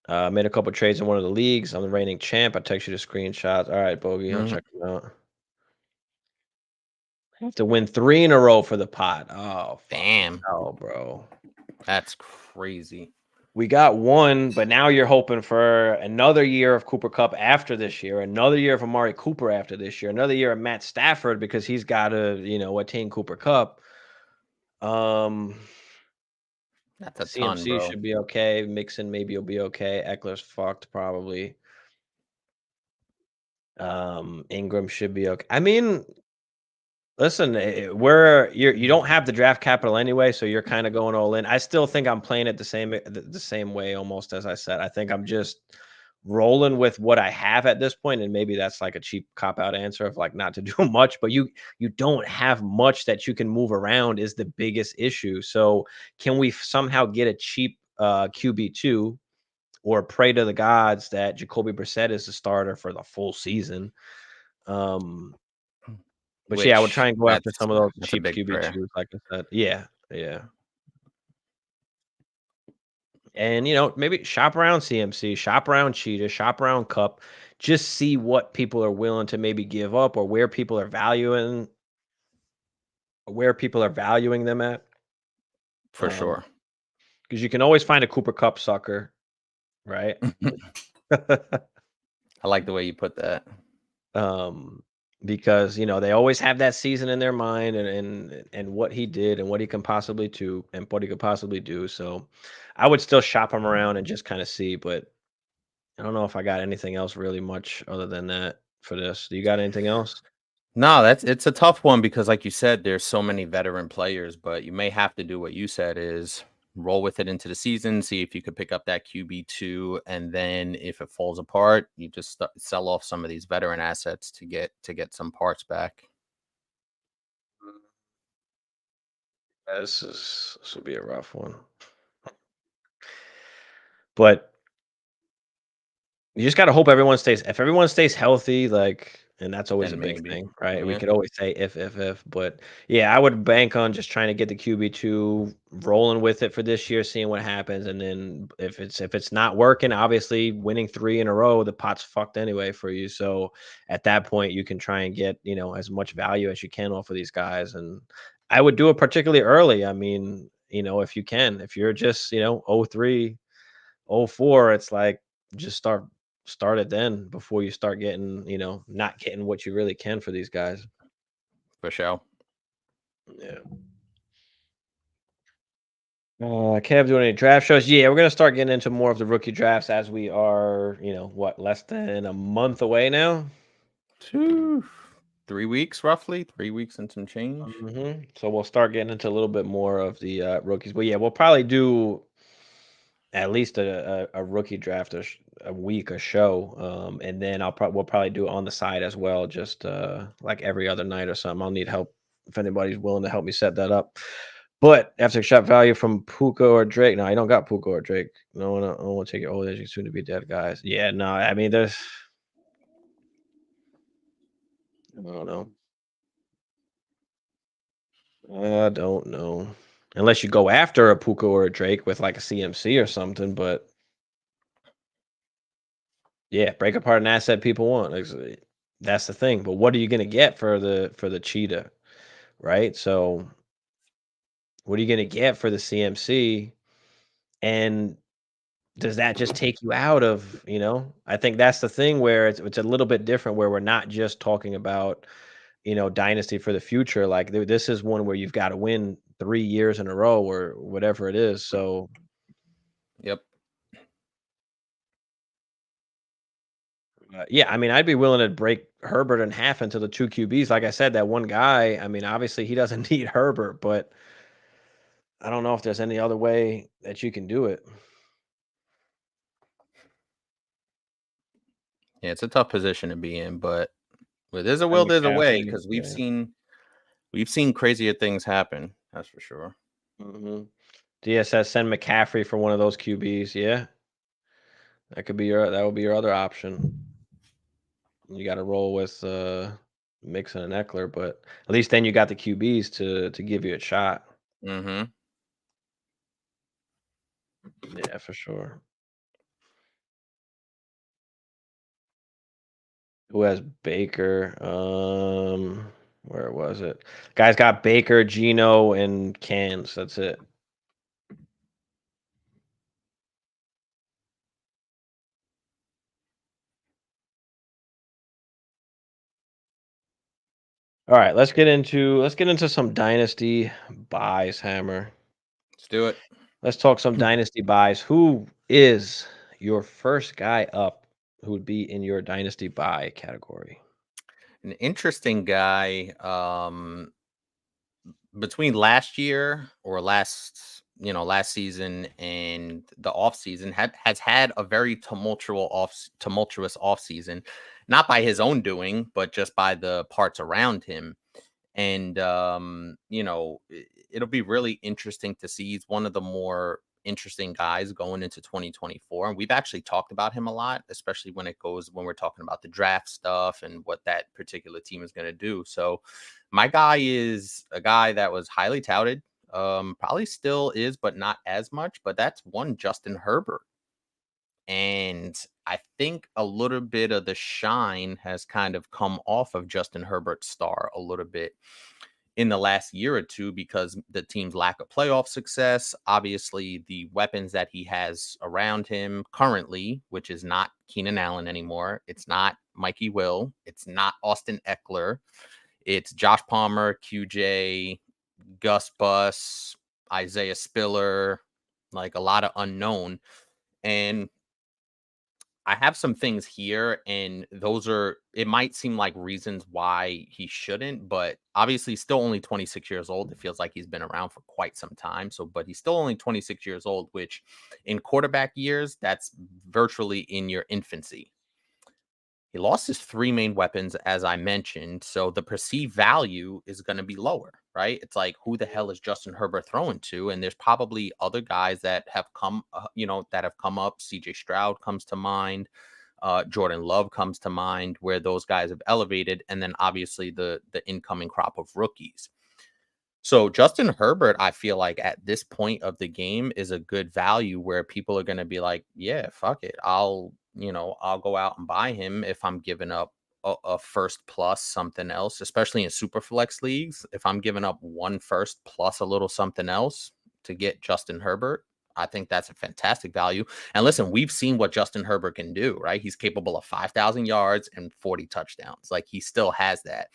Made a couple trades in one of the leagues. I'm the reigning champ. I text you the screenshots. All right, Bogey. I'll check them out. I have to win 3 in a row for the pot. Oh, damn. oh, bro. That's crazy. We got 1, but now you're hoping for another year of Cooper Cup after this year, another year of Amari Cooper after this year, another year of Matt Stafford because he's got to, attain Cooper Cup. That's a ton, CMC bro. should be okay. Mixon maybe will be okay. Eckler's fucked probably. Ingram should be okay. I mean, listen, you don't have the draft capital anyway, so you're kind of going all in. I still think I'm playing it the same way almost as I said. I think I'm just rolling with what I have at this point, and maybe that's like a cheap cop out answer of like not to do much, but you don't have much that you can move around is the biggest issue. So can we somehow get a cheap QB2 or pray to the gods that Jacoby Brissett is the starter for the full season? But yeah, I would try Which and go after some of those that's a cheap big prayer QB2s, like I said. Yeah, yeah. And maybe shop around CMC, shop around Cheetah, shop around Cup, just see what people are willing to maybe give up or where people are valuing them at. for sure. Because you can always find a Cooper Cup sucker, right? I like the way you put that. Because they always have that season in their mind and what he did and what he can possibly do and what he could possibly do. So I would still shop him around and just kind of see, but I don't know if I got anything else really much other than that for this. Do you got anything else? No, it's a tough one because, like you said, there's so many veteran players, but you may have to do what you said is roll with it into the season, see if you could pick up that QB2, and then if it falls apart, you just sell off some of these veteran assets to get some parts back. This will be a rough one. But you just gotta hope if everyone stays healthy, like, and that's always a Then big maybe, thing, right? We yeah, could always say if, but yeah, I would bank on just trying to get the QB2, rolling with it for this year, seeing what happens, and then if it's not working, obviously winning 3 in a row, the pot's fucked anyway for you. So at that point, you can try and get as much value as you can off of these guys, and I would do it particularly early. I mean, if you can, if you're just 03, 04, it's like just start it then before you start getting, not getting what you really can for these guys. for sure. Yeah. Kev doing any draft shows? Yeah, we're gonna start getting into more of the rookie drafts as we are, less than a month away now. 3 weeks, roughly 3 weeks and some change. So we'll start getting into a little bit more of the rookies. But yeah, we'll probably do at least a rookie draft a week, a show, and then we'll probably do it on the side as well, just like every other night or something. I'll need help if anybody's willing to help me set that up. But after shot value from Puka or Drake, no, I don't got Puka or Drake. No, I don't want to take your old age soon to be dead guys. Yeah, no, I mean there's, I don't know. I don't know. Unless you go after a Puka or a Drake with like a CMC or something, but yeah, break apart an asset people want. That's the thing. But what are you gonna get for the cheetah, right? So what are you gonna get for the CMC? And does that just take you out of, I think that's the thing where it's a little bit different where we're not just talking about, dynasty for the future. Like this is one where you've got to win 3 years in a row or whatever it is. So Yep. yeah, I mean, I'd be willing to break Herbert in half into the two QBs. Like I said, that one guy, I mean, obviously he doesn't need Herbert, but I don't know if there's any other way that you can do it. Yeah, it's a tough position to be in, but where there's a And will, there's a way, McCaffrey, because yeah. we've seen crazier things happen. That's for sure. DSS send McCaffrey for one of those QBs. Yeah, that would be your other option. You got to roll with Mixon and Eckler, but at least then you got the QBs to give you a shot. Mm-hmm. Yeah, for sure. Who has Baker? Where was it? Guys got Baker, Geno, and Cans. That's it. All right, let's get into some dynasty buys, Hammer. Let's do it. Let's talk some dynasty buys. Who is your first guy up who would be in your dynasty buy category? An interesting guy. Between last year or last season and the off season has had a very tumultuous off season, not by his own doing, but just by the parts around him. And it'll be really interesting to see. He's one of the more interesting guys going into 2024, and we've actually talked about him a lot, especially when we're talking about the draft stuff and what that particular team is going to do. So my guy is a guy that was highly touted, probably still is, but not as much. But that's one Justin Herbert. And I think a little bit of the shine has kind of come off of Justin Herbert's star a little bit in the last year or two because the team's lack of playoff success. Obviously, the weapons that he has around him currently, which is not Keenan Allen anymore. It's not Mikey Will. It's not Austin Eckler. It's Josh Palmer, QJ, Gus Bus, Isaiah Spiller, like a lot of unknown. And I have some things here, and it might seem like reasons why he shouldn't, but obviously, still only 26 years old. It feels like he's been around for quite some time. But he's still only 26 years old, which in quarterback years, that's virtually in your infancy. He lost his three main weapons, as I mentioned. So the perceived value is going to be lower, right? It's like, who the hell is Justin Herbert throwing to? And there's probably other guys that have come, that have come up. CJ Stroud comes to mind. Jordan Love comes to mind, where those guys have elevated. And then obviously the incoming crop of rookies. So Justin Herbert, I feel like at this point of the game is a good value where people are going to be like, yeah, fuck it. I'll go out and buy him if I'm giving up a first plus something else, especially in super flex leagues. If I'm giving up one first plus a little something else to get Justin Herbert, I think that's a fantastic value. And listen, we've seen what Justin Herbert can do, right? He's capable of 5,000 yards and 40 touchdowns. Like he still has that.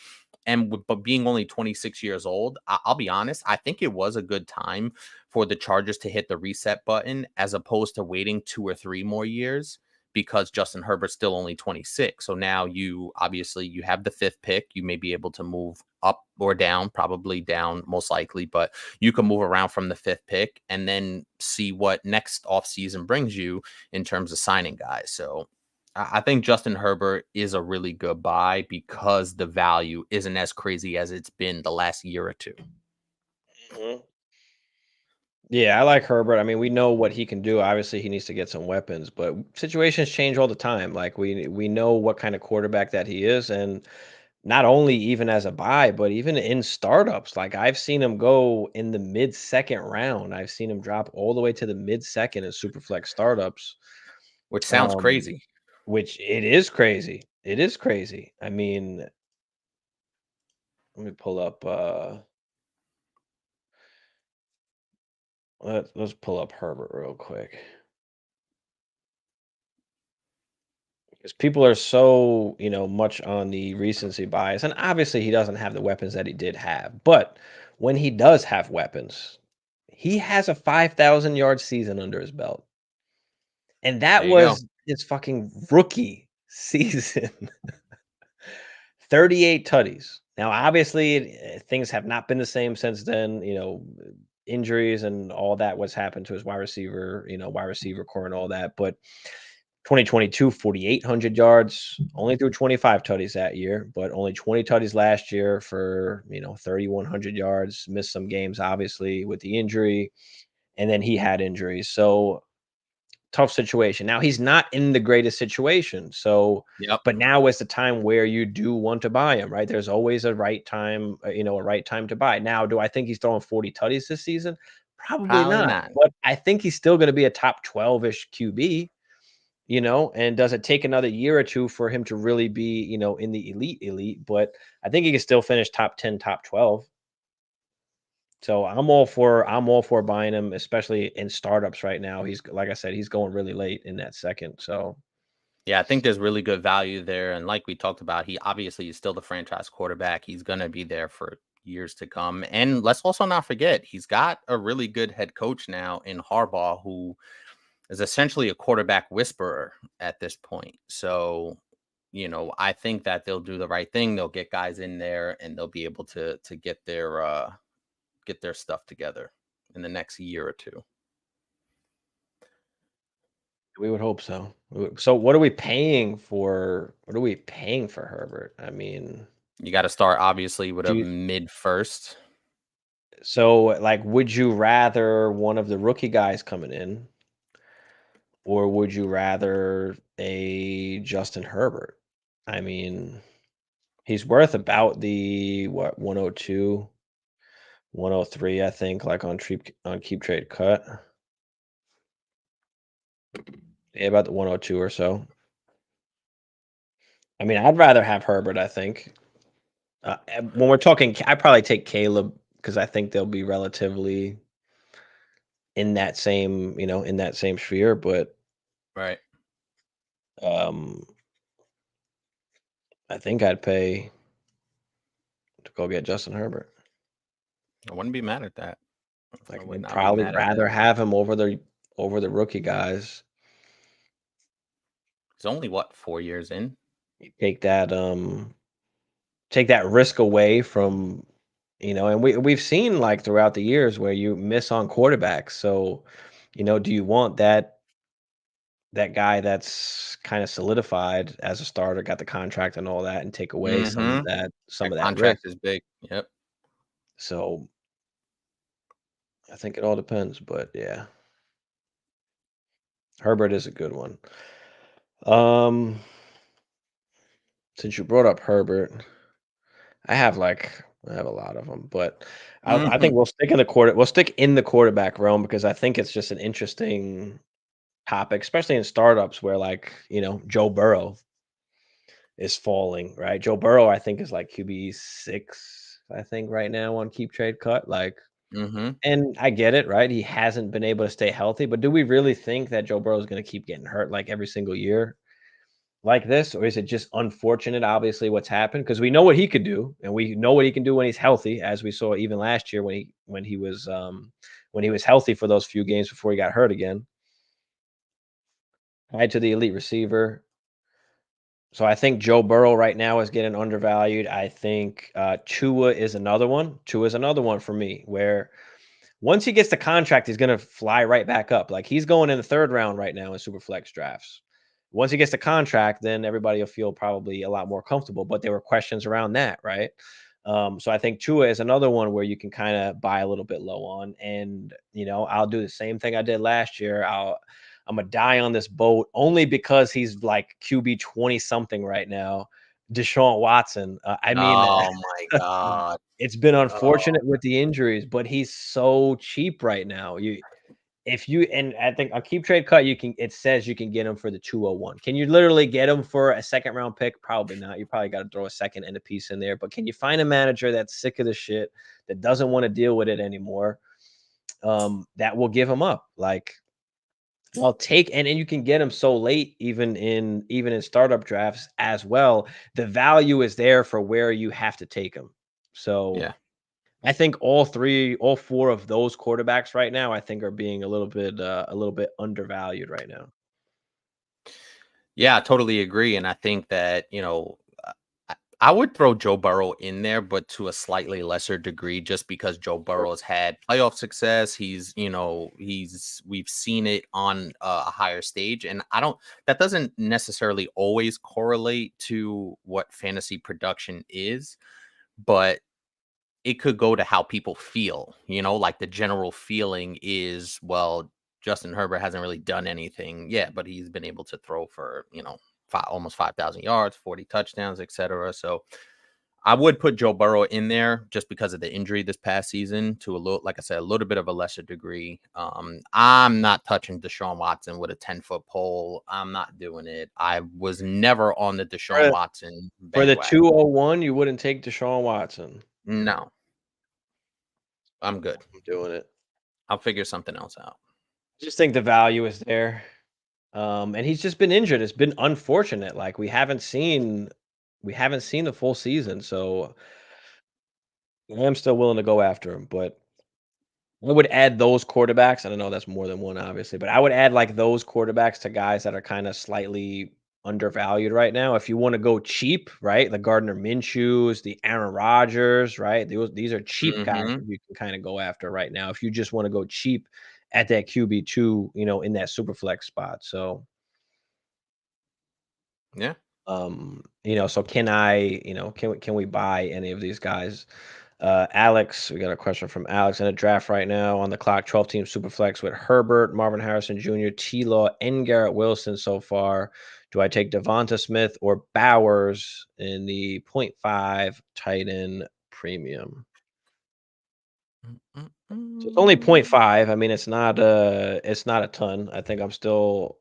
But being only 26 years old, I'll be honest, I think it was a good time for the Chargers to hit the reset button as opposed to waiting 2 or 3 more years because Justin Herbert's still only 26. So now you have the 5th pick. You may be able to move up or down, probably down most likely, but you can move around from the 5th pick and then see what next offseason brings you in terms of signing guys. So I think Justin Herbert is a really good buy because the value isn't as crazy as it's been the last year or two. Yeah, I like Herbert. I mean, we know what he can do. Obviously, he needs to get some weapons, but situations change all the time. Like we know what kind of quarterback that he is, and not only even as a buy, but even in startups. Like I've seen him go in the mid-second round. I've seen him drop all the way to the mid-second in Superflex startups. Which sounds Um, crazy. which it is crazy. It is crazy. I mean, let me pull up let's pull up Herbert real quick. Because people are so, much on the recency bias, and obviously he doesn't have the weapons that he did have. But when he does have weapons, he has a 5,000-yard season under his belt, and that There you go. was his fucking rookie season. 38 tutties. Now, obviously, things have not been the same since then. Injuries and all that. What's happened to his wide receiver core and all that, but 2022, 4,800 yards, only threw 25 tutties that year, but only 20 tutties last year for, 3,100 yards. Missed some games, obviously, with the injury, and then he had injuries. So tough situation. Now he's not in the greatest situation. So, Yep. but now is the time where you do want to buy him, right? There's always a right time, a right time to buy. Now, do I think he's throwing 40 tutties this season? Probably Probably not, not. but I think he's still going to be a top 12-ish QB. And does it take another year or two for him to really be, in the elite? But I think he can still finish top 10, top 12. So I'm all for buying him, especially in startups right now. He's like I said, he's going really late in that second. So Yeah, I think there's really good value there. And like we talked about, he obviously is still the franchise quarterback. He's going to be there for years to come. And let's also not forget, he's got a really good head coach now in Harbaugh, who is essentially a quarterback whisperer at this point. So, I think that they'll do the right thing. They'll get guys in there and they'll be able to get their stuff together in the next year or two. we would hope so. So what are we paying for? What are we paying for Herbert? I mean, You got to start obviously with do a you, mid first. so like, would you rather one of the rookie guys coming in, or would you rather a Justin Herbert? I mean, he's worth about the 102, 103, I think, like on Keep Trade Cut. Yeah, about the 102 or so. I mean, I'd rather have Herbert, I think. When we're talking, I'd probably take Caleb because I think they'll be relatively in that same sphere. But Right. um, I think I'd pay to go get Justin Herbert. I wouldn't be mad at that. I Like, would would not be probably mad at that. rather have him over the rookie guys. He's only what, 4 years in? You take that risk away from, and we've seen like throughout the years where you miss on quarterbacks. So, do you want that guy that's kind of solidified as a starter, got the contract and all that, and take away some of Mm-hmm. that some That of that risk? contract is big. Yep. So I think it all depends, but yeah, Herbert is a good one. Um, since you brought up Herbert, I have a lot of them, but I Mm-hmm. think we'll stick in the quarterback realm because I think it's just an interesting topic, especially in startups where like Joe Burrow is falling, right? Joe Burrow, I think, is like QB 6, I think, right now on Keep Trade Cut. Like, Mm-hmm. and I get it, right? He hasn't been able to stay healthy, but do we really think that Joe Burrow is going to keep getting hurt like every single year like this? Or is it just unfortunate, obviously, what's happened? Because we know what he could do, and we know what he can do when he's healthy, as we saw even last year when he was healthy for those few games before he got hurt again. Tied to the elite receiver. So I think Joe Burrow right now is getting undervalued. I think Tua is another one. Tua is another one for me where once he gets the contract, he's going to fly right back up. Like he's going in the third round right now in super flex drafts. Once he gets the contract, then everybody will feel probably a lot more comfortable. But there were questions around that, right? So I think Tua is another one where you can kind of buy a little bit low on, and I'll do the same thing I did last year. I'm gonna die on this boat only because he's like QB 20 something right now. Deshaun Watson. I mean, Oh my god. it's been Oh, unfortunate with the injuries, but he's so cheap right now. If you and I think on Keep Trade Cut, it says you can get him for the 201. Can you literally get him for a second round pick? Probably not. You probably got to throw a second and a piece in there. But can you find a manager that's sick of the shit, that doesn't want to deal with it anymore? That will give him up. Like, I'll take, and you can get him so late, even in startup drafts as well. The value is there for where you have to take him. So yeah. I think all four of those quarterbacks right now, I think, are being a little bit undervalued right now. Yeah, I totally agree. And I think that, I would throw Joe Burrow in there, but to a slightly lesser degree, just because Joe Burrow has had playoff success. We've seen it on a higher stage. And that doesn't necessarily always correlate to what fantasy production is, but it could go to how people feel, like the general feeling is, well, Justin Herbert hasn't really done anything yet, but he's been able to throw for, almost 5,000 yards, 40 touchdowns, etc. So I would put Joe Burrow in there just because of the injury this past season to a little, like I said, a little bit of a lesser degree. I'm not touching Deshaun Watson with a 10-foot pole. I'm not doing it. I was never on the Deshaun For Watson for the bandwagon. 201, you wouldn't take Deshaun Watson. No, I'm good. I'm doing it. I'll figure something else out. I just think the value is there. And he's just been injured. It's been unfortunate. Like, we haven't seen the full season, so I am still willing to go after him. But I would add those quarterbacks. I don't know, that's more than one, obviously, but I would add like those quarterbacks to guys that are kind of slightly undervalued right now. If you want to go cheap, right? The Gardner Minshew's, the Aaron Rodgers, right? These are cheap guys Mhm. that you can kind of go after right now. If you just want to go cheap at that QB2, in that super flex spot. So, Yeah. so can we buy any of these guys? Alex, we got a question from Alex. In a draft right now on the clock, 12-team Superflex with Herbert, Marvin Harrison Jr., T-Law, and Garrett Wilson so far. Do I take Devonta Smith or Bowers in the .5 tight end premium? So it's only Mm. .5. I mean, it's not a ton. I think I'm still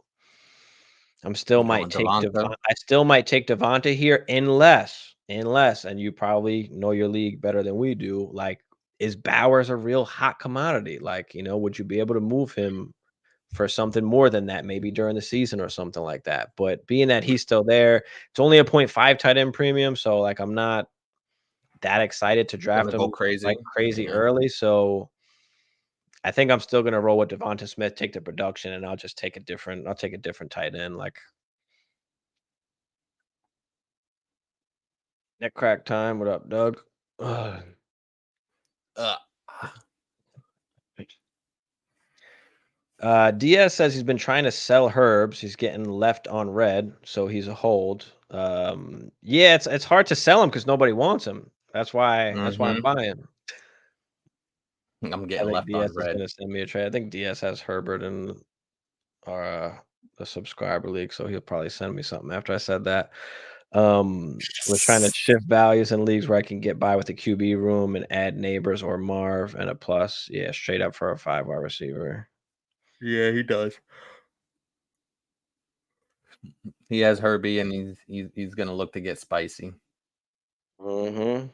You might going take Devonta? I still might take Devonta here unless, and you probably know your league better than we do, like, is Bowers a real hot commodity? Like, would you be able to move him for something more than that, maybe during the season or something like that? But being that he's still there, it's only a .5 tight end premium, so, like, I'm not that excited to Gonna draft go him like crazy? crazy Yeah. early, so I think I'm still gonna roll with Devonta Smith, take the production, and I'll take a different tight end, like, neck crack time. What up, Doug? Ugh. Uh, Diaz says he's been trying to sell Herbs. He's getting left on red, so he's a hold. Yeah, it's hard to sell him because nobody wants him. That's why I'm mhm. buying. I'm I getting think left on Diaz is red. gonna send me a trade. I think Diaz has Herbert in our the subscriber league, so he'll probably send me something after I said that. Was trying to shift values in leagues where I can get by with the QB room and add neighbors or Marv and a plus. Yeah, straight up for a 5 wide receiver. Yeah, he does. He has Herbie, and he's gonna look to get spicy. Mhm.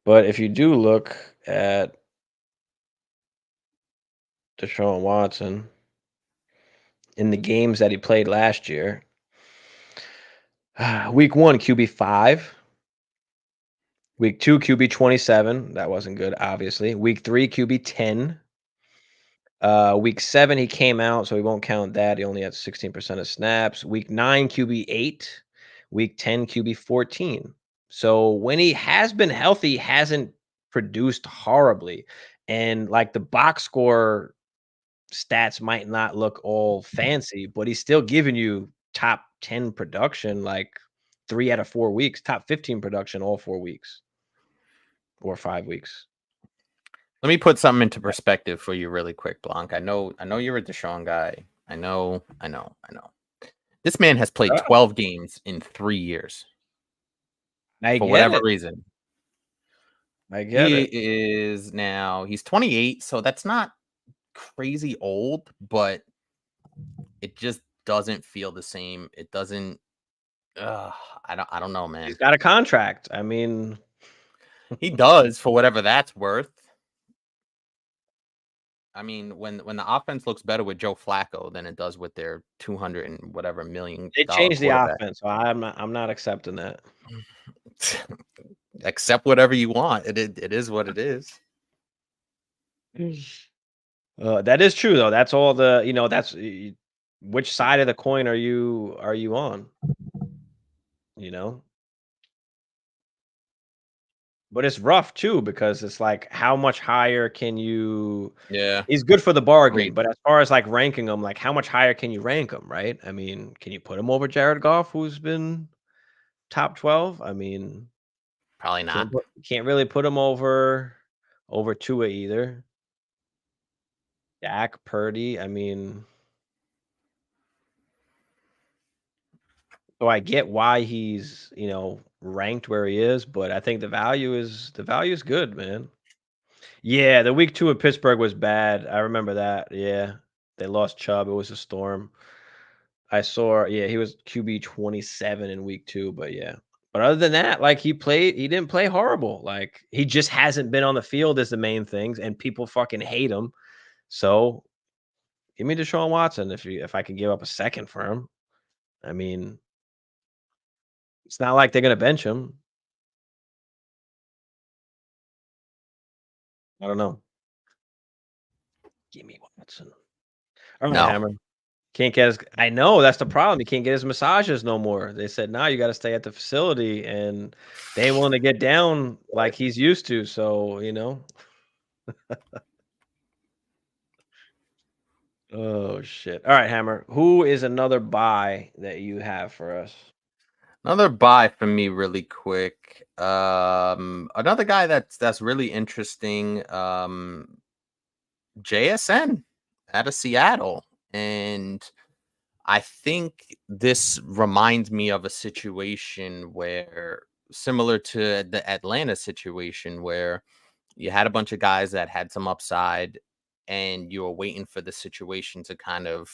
But if you do look at Deshaun Watson in the games that he played last year, week 1 QB 5, week 2 QB 27, that wasn't good, obviously. Week 3 QB 10. Week 7 he came out, so we won't count that. He only had 16% of snaps. Week 9 QB 8, week 10 QB 14. So when he has been healthy, he hasn't produced horribly. And like the box score stats might not look all fancy, but he's still giving you top 10 production, like 3 out of 4 weeks, top 15 production all 4 weeks. or 5 weeks. Let me put something into perspective for you really quick, Blanc. I know you're a Deshaun guy. I know. This man has played 12 games in 3 years. I For get whatever it. reason. I get it. He's 28, so that's not crazy old, but it just doesn't feel the same. It doesn't I don't know, man. He's got a contract. I mean, he does, for whatever that's worth. I mean, when the offense looks better with Joe Flacco than it does with their 200 and whatever million they dollar changed the quarterback. offense, so I'm not accepting that. Accept whatever you want. It is what it is. That is true though. That's all the, that's which side of the coin are you on? You know? But it's rough too because it's like how much higher can you Yeah. He's good for the bargain, Agreed. but as far as like ranking them, like how much higher can you rank him, right? I mean, can you put him over Jared Goff, who's been top 12? I mean, Probably not. Can't really put him over Tua either. Dak, Purdy, I mean, so I get why he's, ranked where he is, but I think the value is good, man. Yeah, the week 2 in Pittsburgh was bad. I remember that. Yeah. They lost Chubb. It was a storm. I saw, yeah, he was QB 27 in week 2, but yeah. But other than that, like he didn't play horrible. Like he just hasn't been on the field is the main things, and people fucking hate him. So give me Deshaun Watson if I can give up a second for him. I mean, it's not like they're gonna bench him. I don't know. Give me Watson. All right, No. Hammer. Can't get his I know, that's the problem. He can't get his massages no more. They said, "Now you gotta stay at the facility," and they ain't willing to get down like he's used to, so, Oh, shit. Alright, Hammer. Who is another buy that you have for us? Another buy for me really quick. Another guy that's really interesting, JSN out of Seattle. And I think this reminds me of a situation where similar to the Atlanta situation where you had a bunch of guys that had some upside and you were waiting for the situation to kind of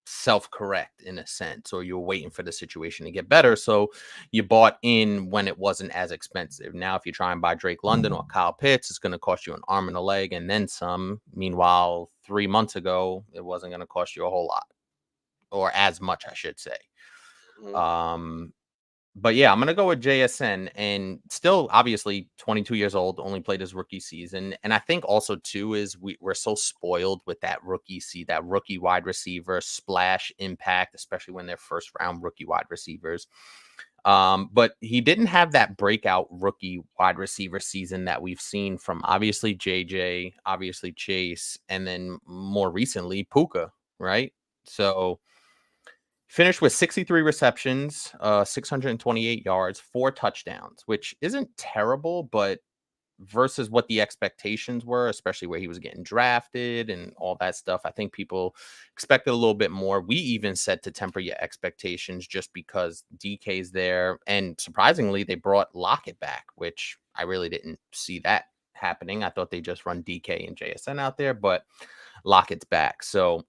self-correct in a sense, or you were waiting for the situation to get better, so you bought in when it wasn't as expensive. Now if you try and buy Drake London or Kyle Pitts, it's going to cost you an arm and a leg and then some. Meanwhile, 3 months ago it wasn't going to cost you a whole lot, or as much I should say. Mhm. But yeah, I'm gonna go with JSN, and still obviously 22 years old, only played his rookie season. And I think also too is we're so spoiled with that rookie wide receiver splash impact, especially when they're first round rookie wide receivers. But he didn't have that breakout rookie wide receiver season that we've seen from obviously JJ, obviously Chase, and then more recently Puka, right? So finished with 63 receptions, 628 yards, 4 touchdowns, which isn't terrible, but versus what the expectations were, especially where he was getting drafted and all that stuff, I think people expected a little bit more. We even said to temper your expectations just because DK's there. And surprisingly, they brought Lockett back, which I really didn't see that happening. I thought they just run DK and JSN out there, but Lockett's back. So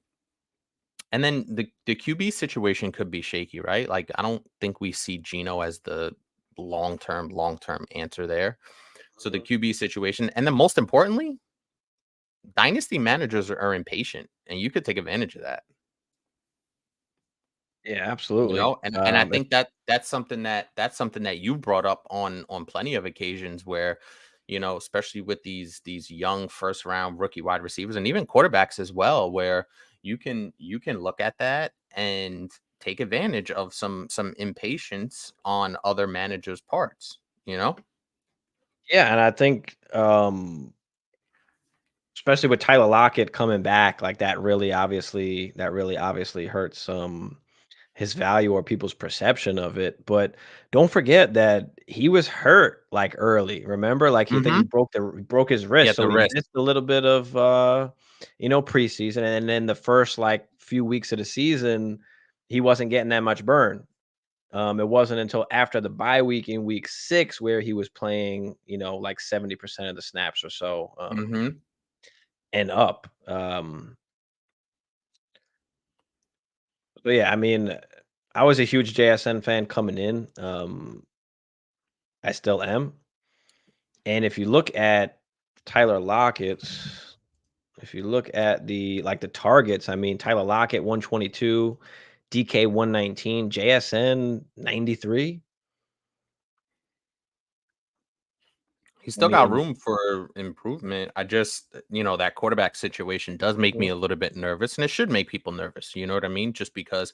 and then the QB situation could be shaky, right? Like I don't think we see Geno as the long-term answer there. So the Mhm. QB situation, and then most importantly, dynasty managers are impatient, and you could take advantage of that. Yeah, You absolutely. know, and I think that's something that you brought up on plenty of occasions where, especially with these young first round rookie wide receivers and even quarterbacks as well, where you can look at that and take advantage of some impatience on other managers' parts, you know? Yeah, and I think, especially with Tyler Lockett coming back, like that really obviously hurts, his value or people's perception of it. But don't forget that he was hurt like early. Remember, like I think he Mhm. broke his wrist, Yeah, so the he risk. missed a little bit of preseason, and then the first like few weeks of the season, he wasn't getting that much burn. It wasn't until after the bye week in week 6 where he was playing, like 70% of the snaps or so, Mhm. and up. But yeah, I mean, I was a huge JSN fan coming in. I still am. And if you look at Tyler Lockett, if you look at the targets, I mean, Tyler Lockett 122, DK 119, JSN 93. He's I still got mean, room for improvement. I just, that quarterback situation does make me mm, a little bit nervous, and it should make people nervous. You know what I mean? Just because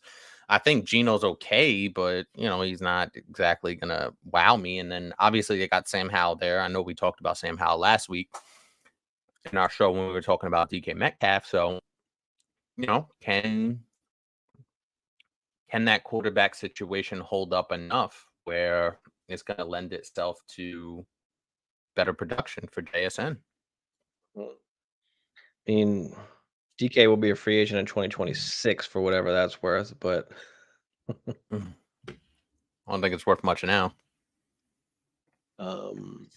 I think Gino's okay, but he's not exactly gonna wow me. And then obviously they got Sam Howell there. I know we talked about Sam Howell last week in our show when we were talking about DK Metcalf. So, can that quarterback situation hold up enough where it's gonna lend itself to better production for JSN? I mean, DK will be a free agent in 2026 for whatever that's worth, but Mhm. I don't think it's worth much now. um,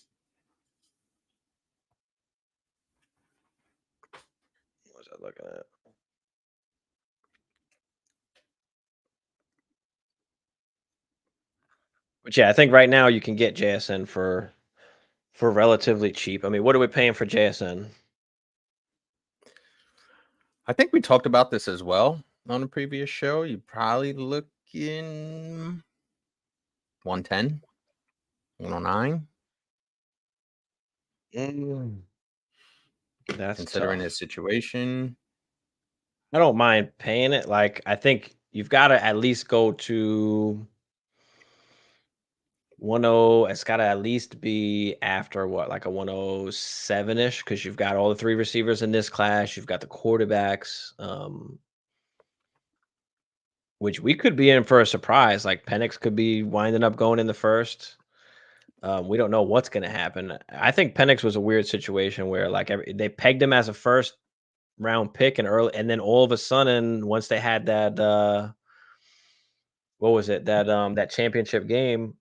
what was I looking at? But yeah, I think right now you can get JSN for relatively cheap. I mean, what are we paying for JSN? I think we talked about this as well on a previous show. You probably look in 110, 109, Mm, that's considering tough. his situation. I don't mind paying it. Like, I think you've got to at least go to 10. It's got to at least be after what, like a 107 ish, because you've got all the 3 receivers in this class. You've got the quarterbacks, which we could be in for a surprise. Like Penix could be winding up going in the first. We don't know what's going to happen. I think Penix was a weird situation where like they pegged him as a first round pick and early, and then all of a sudden, once they had that what was it, that championship game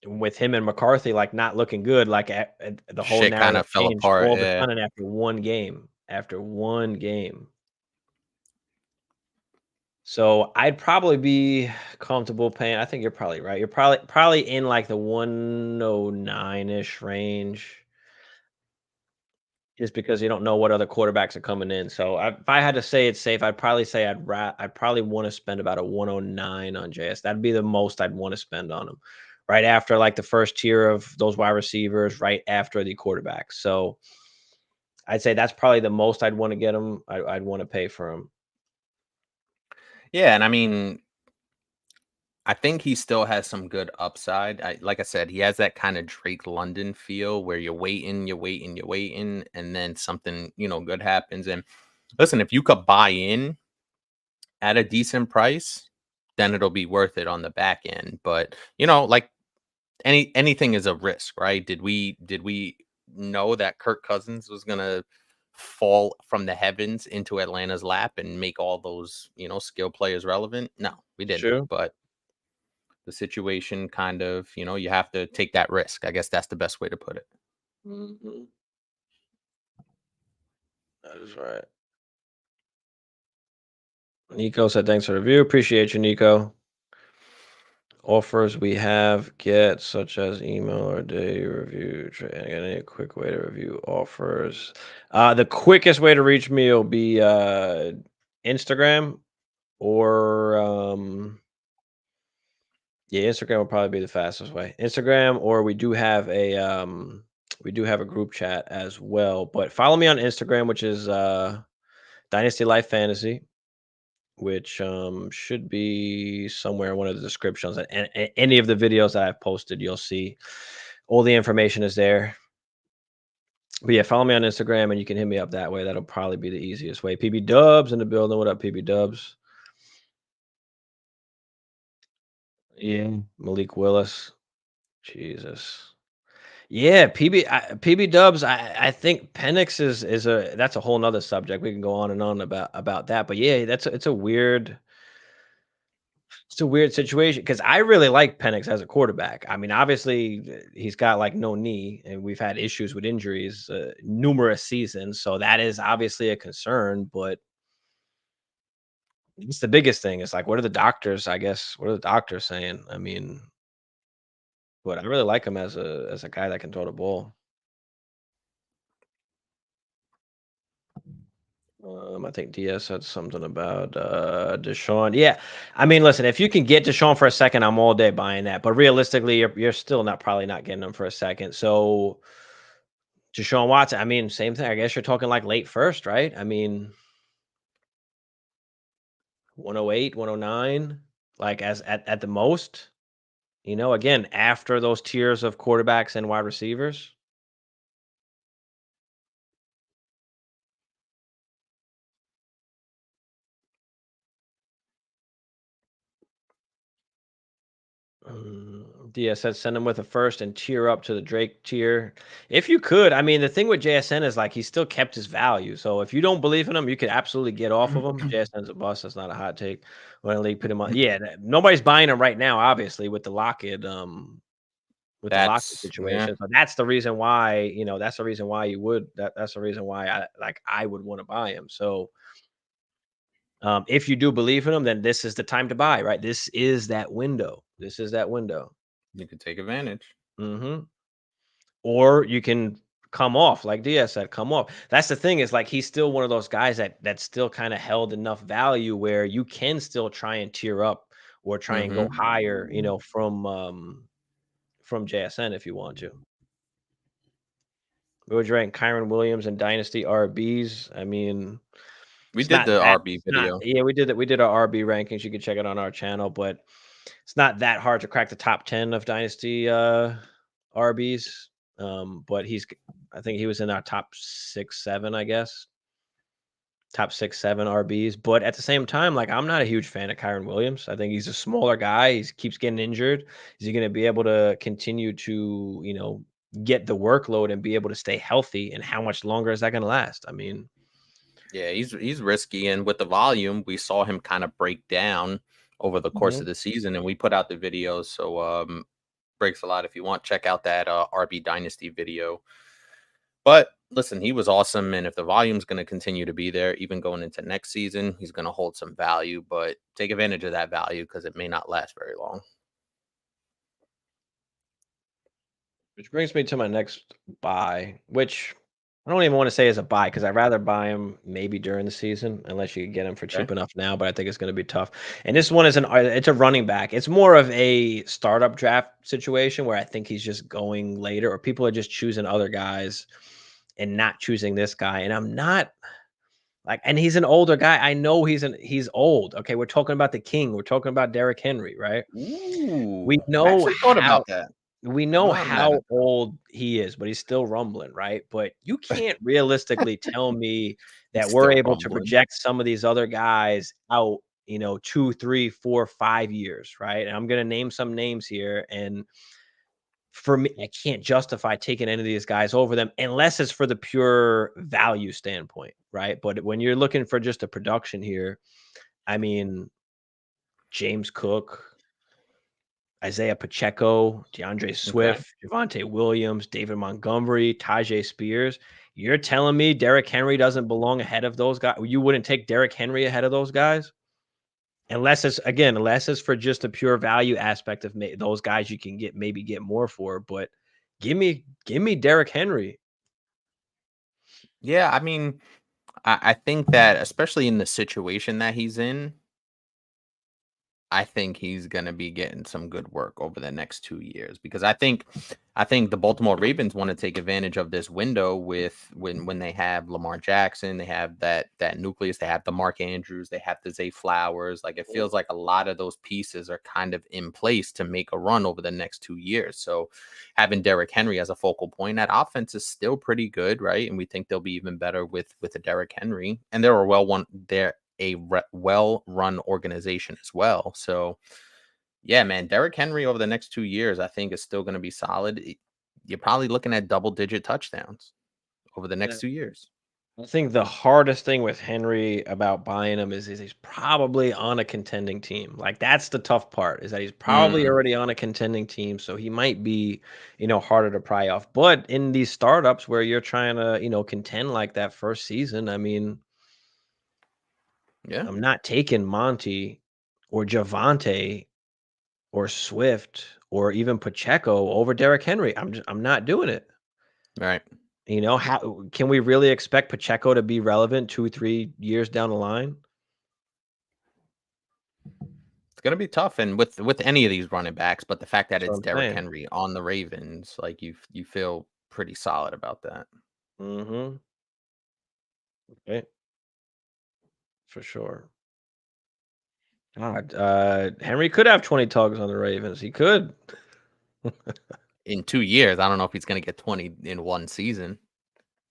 with him and McCarthy like not looking good, like the whole Shit kind narrative of fell changed apart. all of a Yeah. sudden after one game. After one game. So I'd probably be comfortable paying. I think you're probably right. You're probably in like the 109-ish range, just because you don't know what other quarterbacks are coming in. So if I had to say it's safe, I'd probably say I'd probably want to spend about a 109 on JS. That'd be the most I'd want to spend on him. Right after like the first tier of those wide receivers, right after the quarterbacks. So I'd say that's probably the most I'd want to get him. I'd want to pay for him. Yeah. And I mean, I think he still has some good upside. Like I said, he has that kind of Drake London feel where you're waiting, you're waiting, you're waiting, and then something, good happens. And listen, if you could buy in at a decent price, then it'll be worth it on the back end. But like anything is a risk, right? Did we know that Kirk Cousins was gonna fall from the heavens into Atlanta's lap and make all those skill players relevant? No, we It's didn't. true. But the situation kind of, you have to take that risk. I guess that's the best way to put it. Mhm. That is right. Nico said, thanks for the review. Appreciate you, Nico. Offers we have get such as email or day review. Any quick way to review offers. The quickest way to reach me will be Instagram or yeah, Instagram will probably be the fastest way. Instagram, or we do have a group chat as well. But follow me on Instagram, which is Dynasty Life Fantasy, which should be somewhere in one of the descriptions. And any of the videos that I've posted, you'll see all the information is there. But yeah, follow me on Instagram and you can hit me up that way. That'll probably be the easiest way. PB Dubs in the building. What up, PB Dubs? Yeah, Malik Willis. Jesus. Yeah, PB Dubs. I think Penix is a that's a whole nother subject. We can go on and on about that. But yeah, it's a weird situation because I really like Penix as a quarterback. I mean, obviously he's got like no knee, and we've had issues with injuries numerous seasons, so that is obviously a concern. But it's the biggest thing. It's like, what are the doctors? I guess what are the doctors saying? I mean, but I really like him as a guy that can throw the ball. I think DS said something about Deshaun. Yeah, I mean, listen, if you can get Deshaun for a second, I'm all day buying that. But realistically, you're still not probably not getting him for a second. So Deshaun Watson, I mean, same thing. I guess you're talking like late first, right? I mean, 108, 109, like as at the most. Again, after those tiers of quarterbacks and wide receivers. DS said send him with a first and tier up to the Drake tier. If you could, I mean, the thing with JSN is like he still kept his value. So if you don't believe in him, you could absolutely get off of him. JSN's a bust. That's not a hot take. When the league put him on, yeah, nobody's buying him right now, obviously, with the Lockett, Yeah. situation. So that's the reason why, that's the reason why you would that's the reason why I would want to buy him. So if you do believe in him, then this is the time to buy, right? This is that window. This is that window. You could take advantage. Hmm. Or you can come off, like Diaz said, come off. That's the thing is like he's still one of those guys that still kind of held enough value where you can still try and tier up or try and go Mm-hmm. higher, from JSN if you want to. We would rank Kyron Williams and Dynasty RBs. I mean, We did the RB it's not video. yeah, we did that. We did our RB rankings. You can check it on our channel, but it's not that hard to crack the top 10 of Dynasty RBs. But I think he was in our top 6, 7, I guess. Top 6, 7 RBs. But at the same time, like I'm not a huge fan of Kyron Williams. I think he's a smaller guy. He keeps getting injured. Is he going to be able to continue to, get the workload and be able to stay healthy? And how much longer is that going to last? I mean, Yeah, he's risky, and with the volume, we saw him kind of break down over the course of the season, and we put out the videos. So breaks a lot. If you want, check out that RB Dynasty video. But listen, he was awesome, and if the volume's going to continue to be there, even going into next season, he's going to hold some value. But take advantage of that value because it may not last very long. which brings me to my next buy, which I don't even want to say is a buy because I'd rather buy him maybe during the season, unless you can get him for Okay. cheap enough now. But I think it's going to be tough. And this one is it's a running back. It's more of a startup draft situation where I think he's just going later, or people are just choosing other guys and not choosing this guy. And I'm not like, and he's an older guy. I know he's old. Okay, we're talking about the king. We're talking about Derrick Henry, right? We Ooh, I know actually thought how about that. we I'm know not mad how at that. old he is, but he's still rumbling, right? But you can't realistically tell me He's that we're still able to rumbling. project some of these other guys out, 2, 3, 4, 5 years, right? And I'm gonna name some names here, and for me, I can't justify taking any of these guys over them unless it's for the pure value standpoint, right? But when you're looking for just a production here, I mean, James Cook, Isaiah Pacheco, DeAndre Okay. Swift, Javonte Williams, David Montgomery, Tajay Spears. You're telling me Derrick Henry doesn't belong ahead of those guys? You wouldn't take Derrick Henry ahead of those guys? Unless it's for just a pure value aspect of those guys you can maybe get more for. But give me Derrick Henry. Yeah, I mean, I think that especially in the situation that he's in, I think he's gonna be getting some good work over the next 2 years because I think the Baltimore Ravens want to take advantage of this window with when they have Lamar Jackson, they have that nucleus, they have the Mark Andrews, they have the Zay Flowers. Like it feels like a lot of those pieces are kind of in place to make a run over the next 2 years. So having Derrick Henry as a focal point, that offense is still pretty good, right? And we think they'll be even better with a Derrick Henry, and they're a well-run organization as well. So Yeah, man. Derrick Henry over the next 2 years, I think, is still going to be solid. You're probably looking at double-digit touchdowns over the Yeah. next 2 years. I think the hardest thing with Henry about buying him is he's probably on a contending team. Like that's the tough part is that he's probably Mm, already on a contending team, so he might be, harder to pry off. But in these startups where you're trying to, contend like that first season, I mean, yeah, I'm not taking Monty or Javante or Swift or even Pacheco over Derrick Henry. I'm not doing it. right. How can we really expect Pacheco to be relevant 2, 3 years down the line? It's going to be tough, and with any of these running backs, but the fact that That's what it's I'm Derrick saying. Henry on the Ravens, like you feel pretty solid about that. Mhm. Okay, for sure. God, Henry could have 20 tugs on the Ravens. He could. In 2 years, I don't know if he's going to get 20 in one season.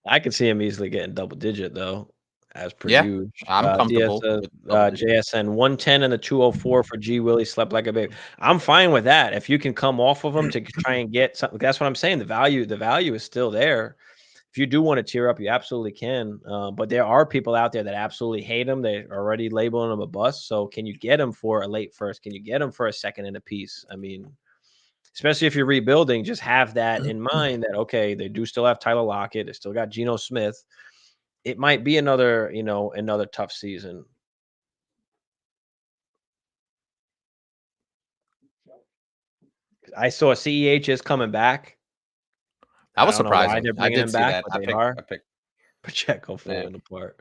I could see him easily getting double digit though, as per Yeah, huge. I'm comfortable DS with double digit. JSN 110 and the 204 for G Willie slept like a baby. I'm fine with that. If you can come off of them to try and get something, that's what I'm saying. The value is still there. If you do want to tear up, you absolutely can. But there are people out there that absolutely hate him. They're already labeling him a bust. So can you get him for a late first? Can you get him for a second and a piece? I mean, especially if you're rebuilding, just have that in mind that, okay, they do still have Tyler Lockett. They still got Geno Smith. It might be another tough season. I saw CEH is coming back. That I was don't know why surprising. they're I bringing did him see back, that. but I they picked are. I picked Pacheco yeah. falling apart.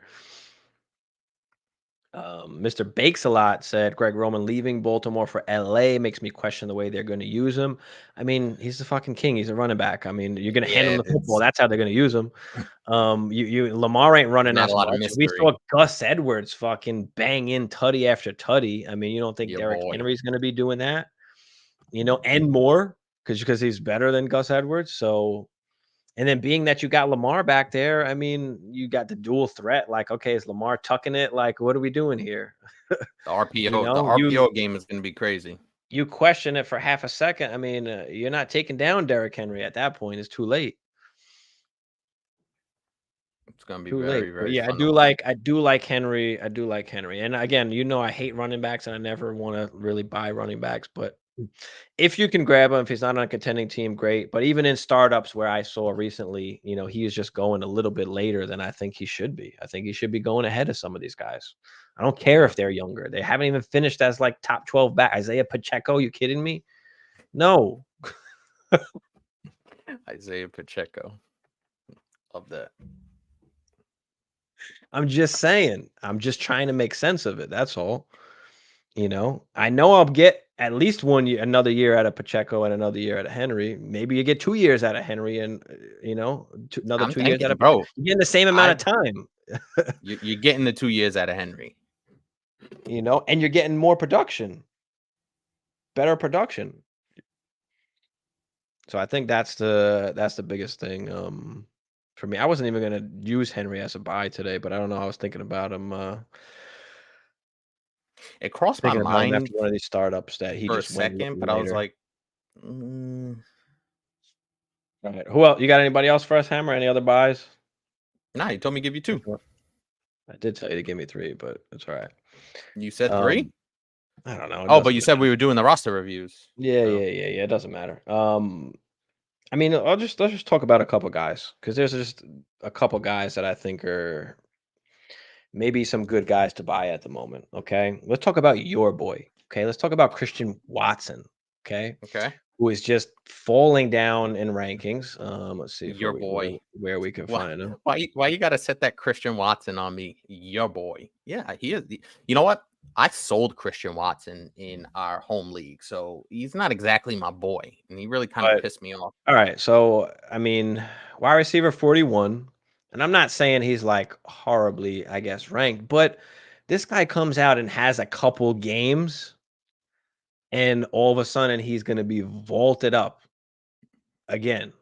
Mr. Bakes a lot said Greg Roman leaving Baltimore for LA makes me question the way they're going to use him. I mean, he's the fucking king. He's a running back. I mean, you're going to hand him Yeah, the football. it's That's how they're going to use him. Lamar ain't running not a as lot of much. We mystery. saw Gus Edwards fucking bang in tutty after tutty. I mean, you don't think Your Derrick boy. Henry's going to be doing that? And more because he's better than Gus Edwards. So, and then being that you got Lamar back there, I mean, you got the dual threat. Like, okay, is Lamar tucking it? Like, what are we doing here? The RPO, the You RPO game is going to be crazy. you question it for half a second. I mean, you're not taking down Derrick Henry at that point. It's too late. It's going to be Too late. very, But very yeah, I fun to do watch. like I do like Henry. I do like Henry. And again, I hate running backs and I never want to really buy running backs, but if you can grab him, if he's not on a contending team, great. But even in startups where I saw recently, he is just going a little bit later than I think he should be. I think he should be going ahead of some of these guys. I don't care Yeah. if they're younger. They haven't even finished as like top 12 back. Isaiah Pacheco, you kidding me? No. Isaiah Pacheco. Love that. I'm just saying. I'm just trying to make sense of it. That's all. I know I'll get at least another year out of Pacheco and another year out of Henry. Maybe you get 2 years out of Henry and another I'm 2 years out thinking, of Pacheco. bro, You're getting the same amount I of time, you're getting the 2 years out of Henry. and you're getting more production, better production. So I think that's the biggest thing for me. I wasn't even gonna use Henry as a buy today, but I don't know. I was thinking about him. It crossed my Thinking about him mind after one of these startups that he for a just went second, but I was later. like, mm, All right. Who else? You got anybody else for us, Hammer? Any other buys? nah, you told me to give you 2. I did tell you to give me 3, but it's all right. You said 3? Um, I don't know. It Oh, but doesn't you said matter. we were doing the roster reviews. Yeah, So, yeah, yeah, yeah. It doesn't matter. I mean, let's just talk about a couple guys because there's just a couple guys that I think are maybe some good guys to buy at the moment. Okay, let's talk about your boy. Okay, let's talk about Christian Watson. Okay, okay. who is just falling down in rankings. Let's see if Your boy. where we can Why find him. why you gotta set that Christian Watson on me? Your boy. Yeah, he is you know what? I sold Christian Watson in our home league, so he's not exactly my boy, and he really kind of But pissed me off. all right, so I mean, wide receiver 41, and I'm not saying he's like horribly, I guess, ranked, but this guy comes out and has a couple games, and all of a sudden he's going to be vaulted up again.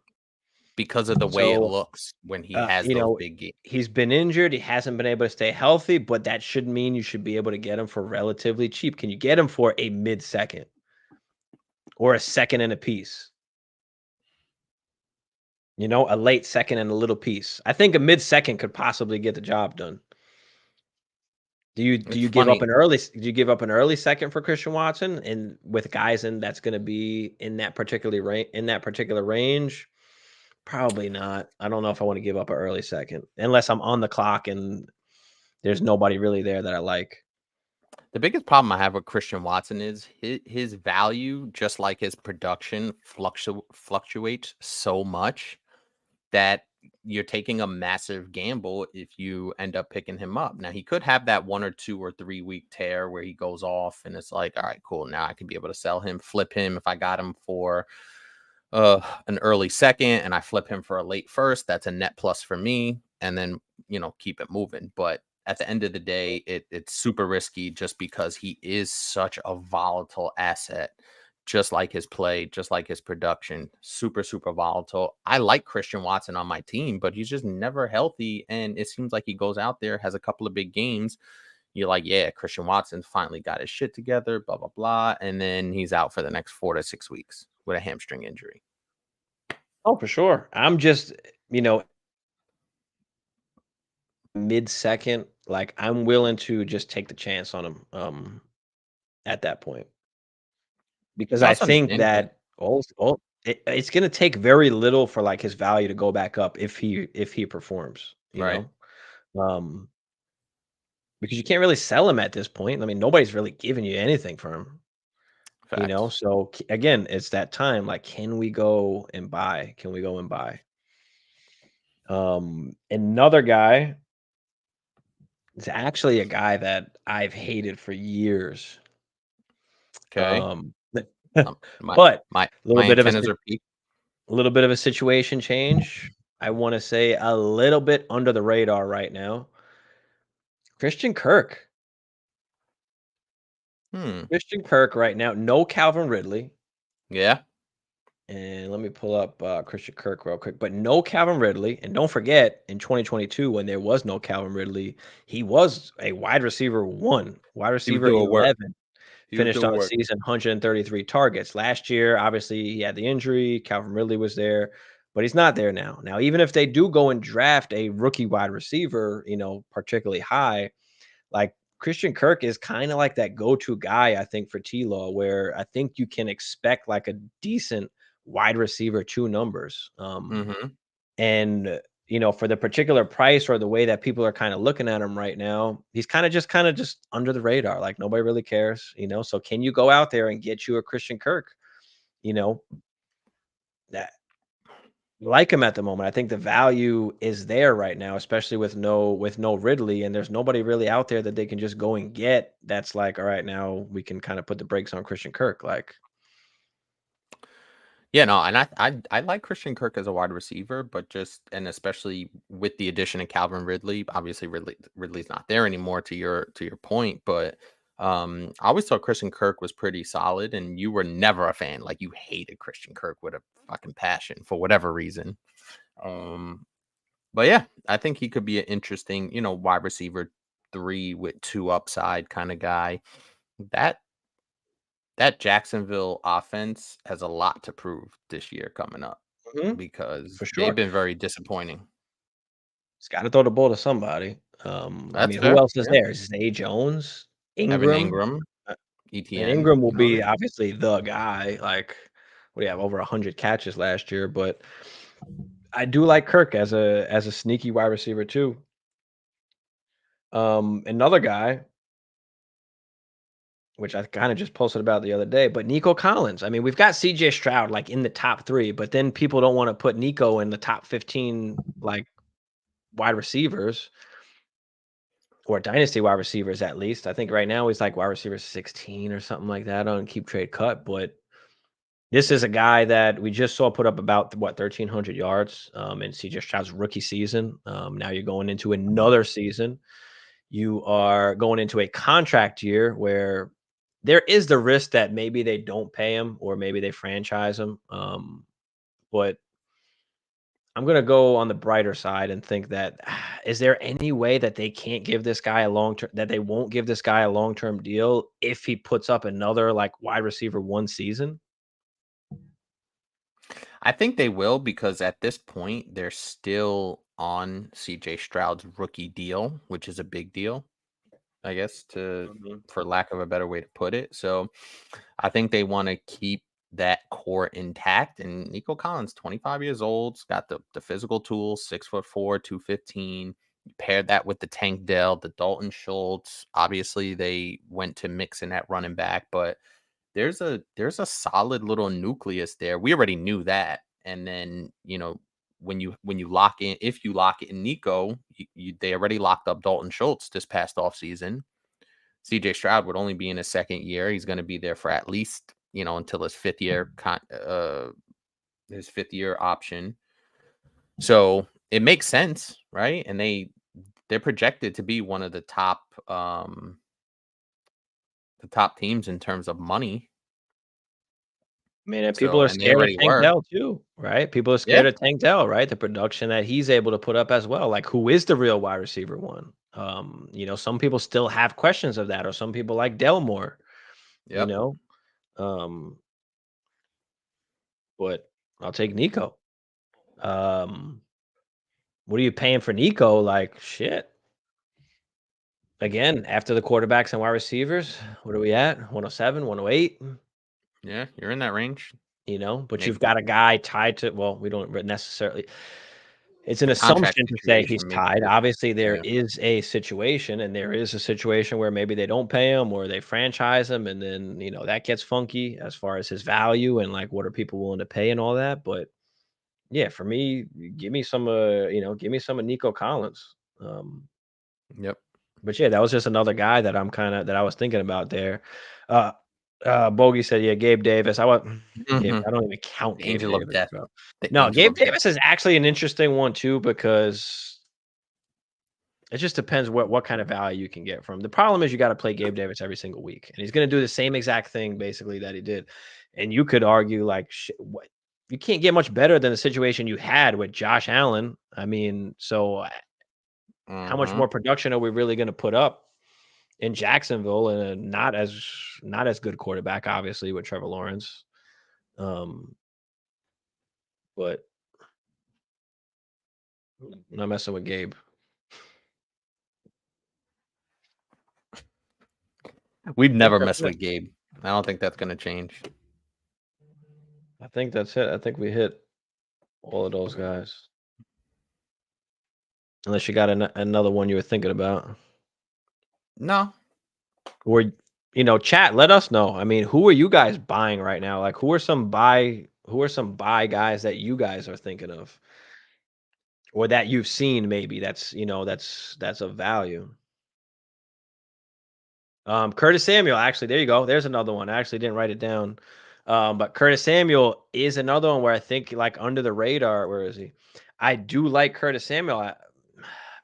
Because of the way it So, looks when he has those big games. he's been injured. He hasn't been able to stay healthy, but that should mean you should be able to get him for relatively cheap. Can you get him for a mid second? or a second and a piece. You know, a late second and a little piece. I think a mid-second could possibly get the job done. Do It's you give up funny. an early do you give up an early second for Christian Watson and with guys in that's going to be in that particular range? Probably not. I don't know if I want to give up an early second unless I'm on the clock and there's nobody really there that I like. The biggest problem I have with Christian Watson is his value, just like his production, fluctuates so much that you're taking a massive gamble if you end up picking him up. Now, he could have that 1 or 2 or 3 week tear where he goes off and it's like, all right, cool. Now I can be able to sell him, flip him. If I got him for an early second and I flip him for a late first, that's a net plus for me. And then, keep it moving. But at the end of the day, it's super risky just because he is such a volatile asset, just like his play, just like his production, super, super volatile. I like Christian Watson on my team, but he's just never healthy. And it seems like he goes out there, has a couple of big games. You're like, yeah, Christian Watson finally got his shit together, blah, blah, blah. And then he's out for the next 4 to 6 weeks with a hamstring injury. Oh, for sure. I'm just, mid-second, like I'm willing to just take the chance on him at that point. Because I I also think understand that. that it's gonna take very little for, like, his value to go back up if he performs, Right. Um, because you can't really sell him at this point. I mean, nobody's really giving you anything for him, Facts. So, k again, it's that time, like, can we go and buy? Can we go and buy? Another guy is actually a guy that I've hated for years, Okay. My but my a little my bit of a antennas are peaked. A little bit of a situation change. I wanna say a little bit under the radar right now. Christian Kirk. Hmm. Christian Kirk right now, no Calvin Ridley. Yeah. And let me pull up, Christian Kirk real quick, but no Calvin Ridley, and don't forget, in 2022, when there was no Calvin Ridley, he was a wide receiver 1, wide He was receiver doing work. 11, He was finished on doing the work. season 133 targets. Last year, obviously, he had the injury, Calvin Ridley was there, but he's not there now. Now, even if they do go and draft a rookie wide receiver, particularly high, like Christian Kirk is kind of like that go-to guy, I think, for T-Law, where I think you can expect like a decent wide receiver 2 numbers. Mhm. And for the particular price or the way that people are kind of looking at him right now, he's kind of just under the radar. Like nobody really cares. So can you go out there and get you a Christian Kirk? You know, that like him at the moment. I think the value is there right now, especially with no Ridley, and there's nobody really out there that they can just go and get. That's like, all right, now we can kind of put the brakes on Christian Kirk. Like, Yeah, no, and I like Christian Kirk as a wide receiver, but and especially with the addition of Calvin Ridley, obviously Ridley's not there anymore to your point, but I always thought Christian Kirk was pretty solid and you were never a fan. Like you hated Christian Kirk with a fucking passion for whatever reason. Um but yeah, I think he could be an interesting, wide receiver 3 with 2 upside kind of guy. That that Jacksonville offense has a lot to prove this year coming up mhm, because for they've sure, been very disappointing. he's got to throw the ball to somebody. I That's mean, who fair. else is Yeah. there? Zay Jones, Evan Ingram. Ingram, Uh, and ETN, Ingram will be obviously the guy. Like, what do you have over 100 catches last year? But I do like Kirk as a sneaky wide receiver too. Another guy, which I kind of just posted about the other day, but Nico Collins. I mean, we've got CJ Stroud like in the top 3, but then people don't want to put Nico in the top 15 like wide receivers or dynasty wide receivers at least. I think right now he's like wide receiver 16 or something like that on keep trade cut, but this is a guy that we just saw put up about 1,300 yards in CJ Stroud's rookie season. Now you're going into another season. You are going into a contract year where there is the risk that maybe they don't pay him or maybe they franchise him. But I'm going to go on the brighter side and think that is there any way that they can't give this guy a long term, that they won't give this guy a long term deal if he puts up another like wide receiver 1 season? I think they will, because at this point they're still on CJ Stroud's rookie deal, which is a big deal, I guess, for lack of a better way to put it. So I think they want to keep that core intact. And Nico Collins, 25 years old, got the physical tools, 6'4", 215. Paired that with the Tank Dell, the Dalton Schultz. Obviously, they went to mixing that running back, but there's a solid little nucleus there. We already knew that. And then, when you lock in, if you lock in Nico, they already locked up Dalton Schultz this past offseason. CJ Stroud would only be in his second year. He's going to be there for at least, until his fifth year option. So it makes sense, right? And they're projected to be one of the top teams in terms of money. I mean, and people are scared of Tank Dell too, right? People are scared of Tank Dell, right? The production that he's able to put up as well. Like, who is the real wide receiver one? Some people still have questions of that, or some people like Dell more. Yep. But I'll take Nico. What are you paying for Nico? Like, shit. Again, after the quarterbacks and wide receivers, what are we at? 107, 108? Yeah, you're in that range. But maybe. You've got a guy tied to, well, we don't necessarily, it's an assumption to say he's tied. Obviously, there is a situation, and there is a situation where maybe they don't pay him or they franchise him, and then, that gets funky as far as his value and like what are people willing to pay and all that. But yeah, for me, give me some of Nico Collins. Yep. But yeah, that was just another guy that I was thinking about there. Bogey said, yeah, Gabe Davis. I don't even count Gabe Angel Davis, of Death. bro. No, Gabe Davis is actually an interesting one too, because it just depends what kind of value you can get from. The problem is you got to play Gabe Davis every single week, and he's going to do the same exact thing basically that he did. And you could argue like, what, you can't get much better than the situation you had with Josh Allen. I mean, so how much more production are we really going to put up in Jacksonville, and a not as good quarterback, obviously, with Trevor Lawrence. But I'm not messing with Gabe. We've never messed with Gabe. I don't think that's going to change. I think that's it. I think we hit all of those guys. Unless you got another one you were thinking about. No. Or, chat, let us know. I mean, who are you guys buying right now? Like, who are some buy guys that you guys are thinking of? Or that you've seen maybe that's of value. Curtis Samuel, actually, there you go. There's another one. I actually didn't write it down. But Curtis Samuel is another one where I think, like, under the radar. Where is he? I do like Curtis Samuel.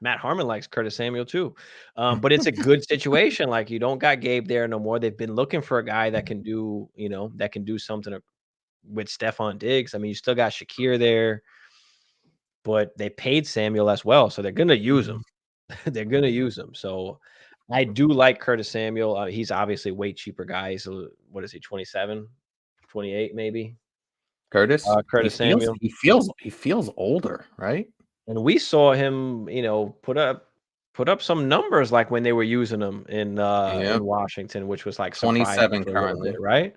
Matt Harmon likes Curtis Samuel too. But it's a good situation. Like, you don't got Gabe there no more. They've been looking for a guy that can do, something with Stephon Diggs. I mean, you still got Shakir there, but they paid Samuel as well, so they're gonna use him. They're gonna use him. So I do like Curtis Samuel. He's obviously a way cheaper guy. He's, what is he, 27, 28 maybe? Curtis Samuel. He feels older, right? And we saw him, put up some numbers like when they were using him in Washington, which was like 27 currently, bit, right?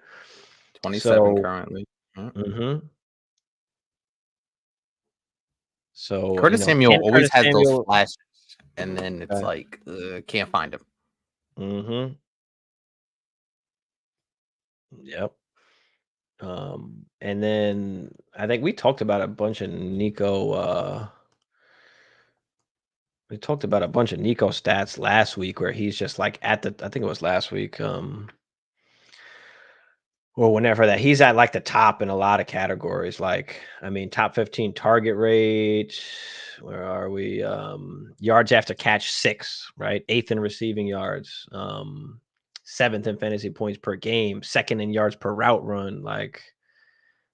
27 currently. So Curtis Samuel always has those flashes, and then it's like can't find him. Yep. And then I think we talked about a bunch of Nico. We talked about a bunch of Nico stats last week where he's just like I think it was last week. Or whenever that he's at like the top in a lot of categories. Like, I mean, top 15 target rate. Where are we? Yards after catch 6, right? 8th in receiving yards. 7th in fantasy points per game. 2nd in yards per route run. Like,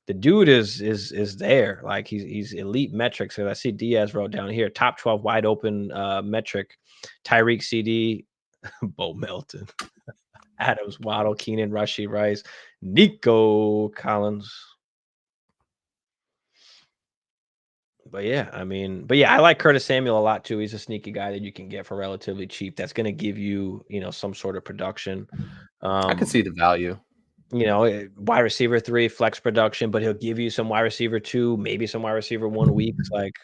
the dude is there. Like, he's elite metrics. So I see Diaz wrote down here, top 12 wide open metric. Tyreek, CD, Bo Melton, Adams, Waddle, Keenan, Rashid Rice, Nico Collins. But yeah, I mean, I like Curtis Samuel a lot too. He's a sneaky guy that you can get for relatively cheap. That's going to give you, some sort of production. I could see the value. Wide receiver 3, flex production, but he'll give you some wide receiver 2, maybe some wide receiver 1 weeks. Like,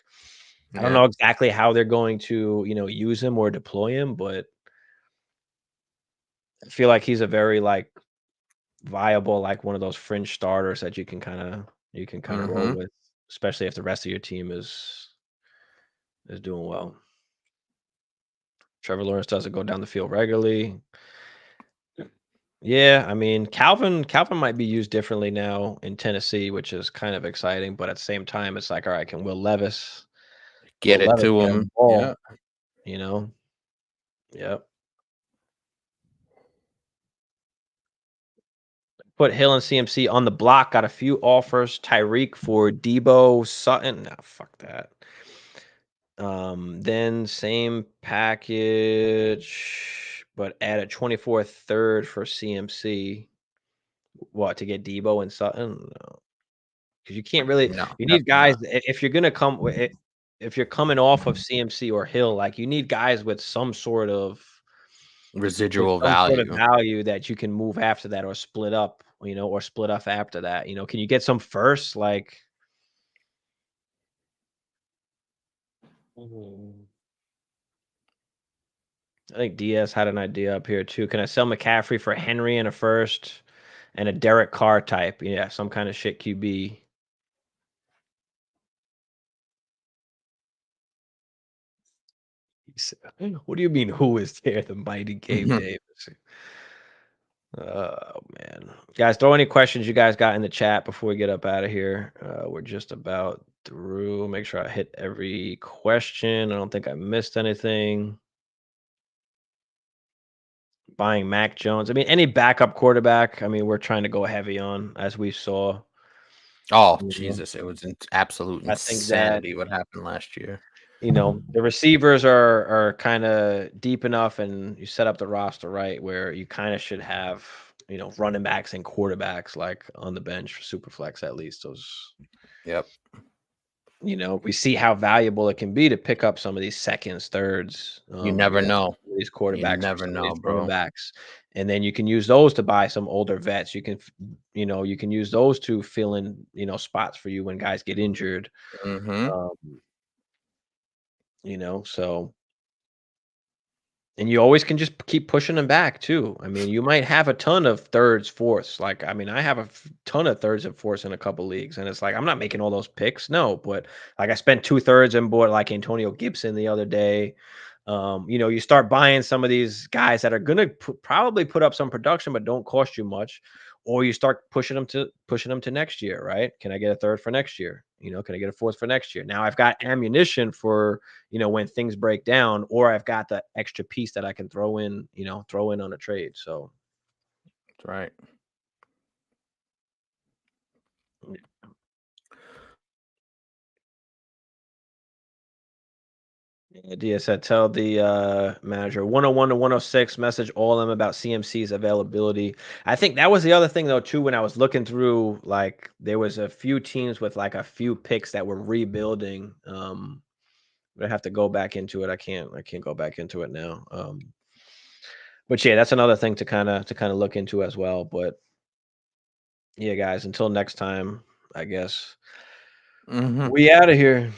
I don't know exactly how they're going to, use him or deploy him, but I feel like he's a very like viable, like one of those fringe starters that you can kind of roll with, especially if the rest of your team is doing well. Trevor Lawrence doesn't go down the field regularly. Yeah, I mean, Calvin might be used differently now in Tennessee, which is kind of exciting. But at the same time, it's like, all right, can Will Levis get it to get a him? ball? Yeah. Yep. Put Hill and CMC on the block. Got a few offers. Tyreek for Debo Sutton. Nah, fuck that. Then same package, but add a 24th third for CMC. What, to get Debo and Sutton? No, because you can't really. No, You need definitely guys not. if you're gonna come with it. If you're coming off of CMC or Hill, like you need guys with some sort of Residual value. value that you can move after that or split up, or split up after that. Can you get some first? Like, I think Diaz had an idea up here too. Can I sell McCaffrey for Henry and a first and a Derek Carr type? Yeah, some kind of shit QB. What do you mean? Who is there? The mighty Gabe Davis. Oh man, guys, throw any questions you guys got in the chat before we get up out of here. We're just about through. Make sure I hit every question. I don't think I missed anything. Buying Mac Jones. I mean, any backup quarterback. I mean, we're trying to go heavy on, as we saw. Oh, Jesus. It was absolute I think that insanity what happened last year. the receivers are kind of deep enough, and you set up the roster right where you kind of should have running backs and quarterbacks like on the bench for Superflex at least. Those, Yep. we see how valuable it can be to pick up some of these seconds, thirds. You never know. These quarterbacks, You never know, running bro. backs, and then you can use those to buy some older vets. You can, you can use those to fill in, spots for you when guys get injured. So, and you always can just keep pushing them back too. I mean, you might have a ton of thirds, fourths. Like, I mean, I have a ton of thirds and fourths in a couple leagues, and it's like I'm not making all those picks, no. But like, I spent 2/3 and bought like Antonio Gibson the other day. You start buying some of these guys that are gonna probably put up some production, but don't cost you much, or you start pushing them to next year, right? Can I get a third for next year? Can I get a fourth for next year? Now I've got ammunition for when things break down, or I've got the extra piece that I can throw in on a trade. So that's right. Dia said, tell the manager 101 to 106, message all of them about CMC's availability. I think that was the other thing though too. When I was looking through, like there was a few teams with like a few picks that were rebuilding. I have to go back into it. I can't go back into it now. But yeah, that's another thing to kind of look into as well. But yeah, guys, until next time, I guess we out of here.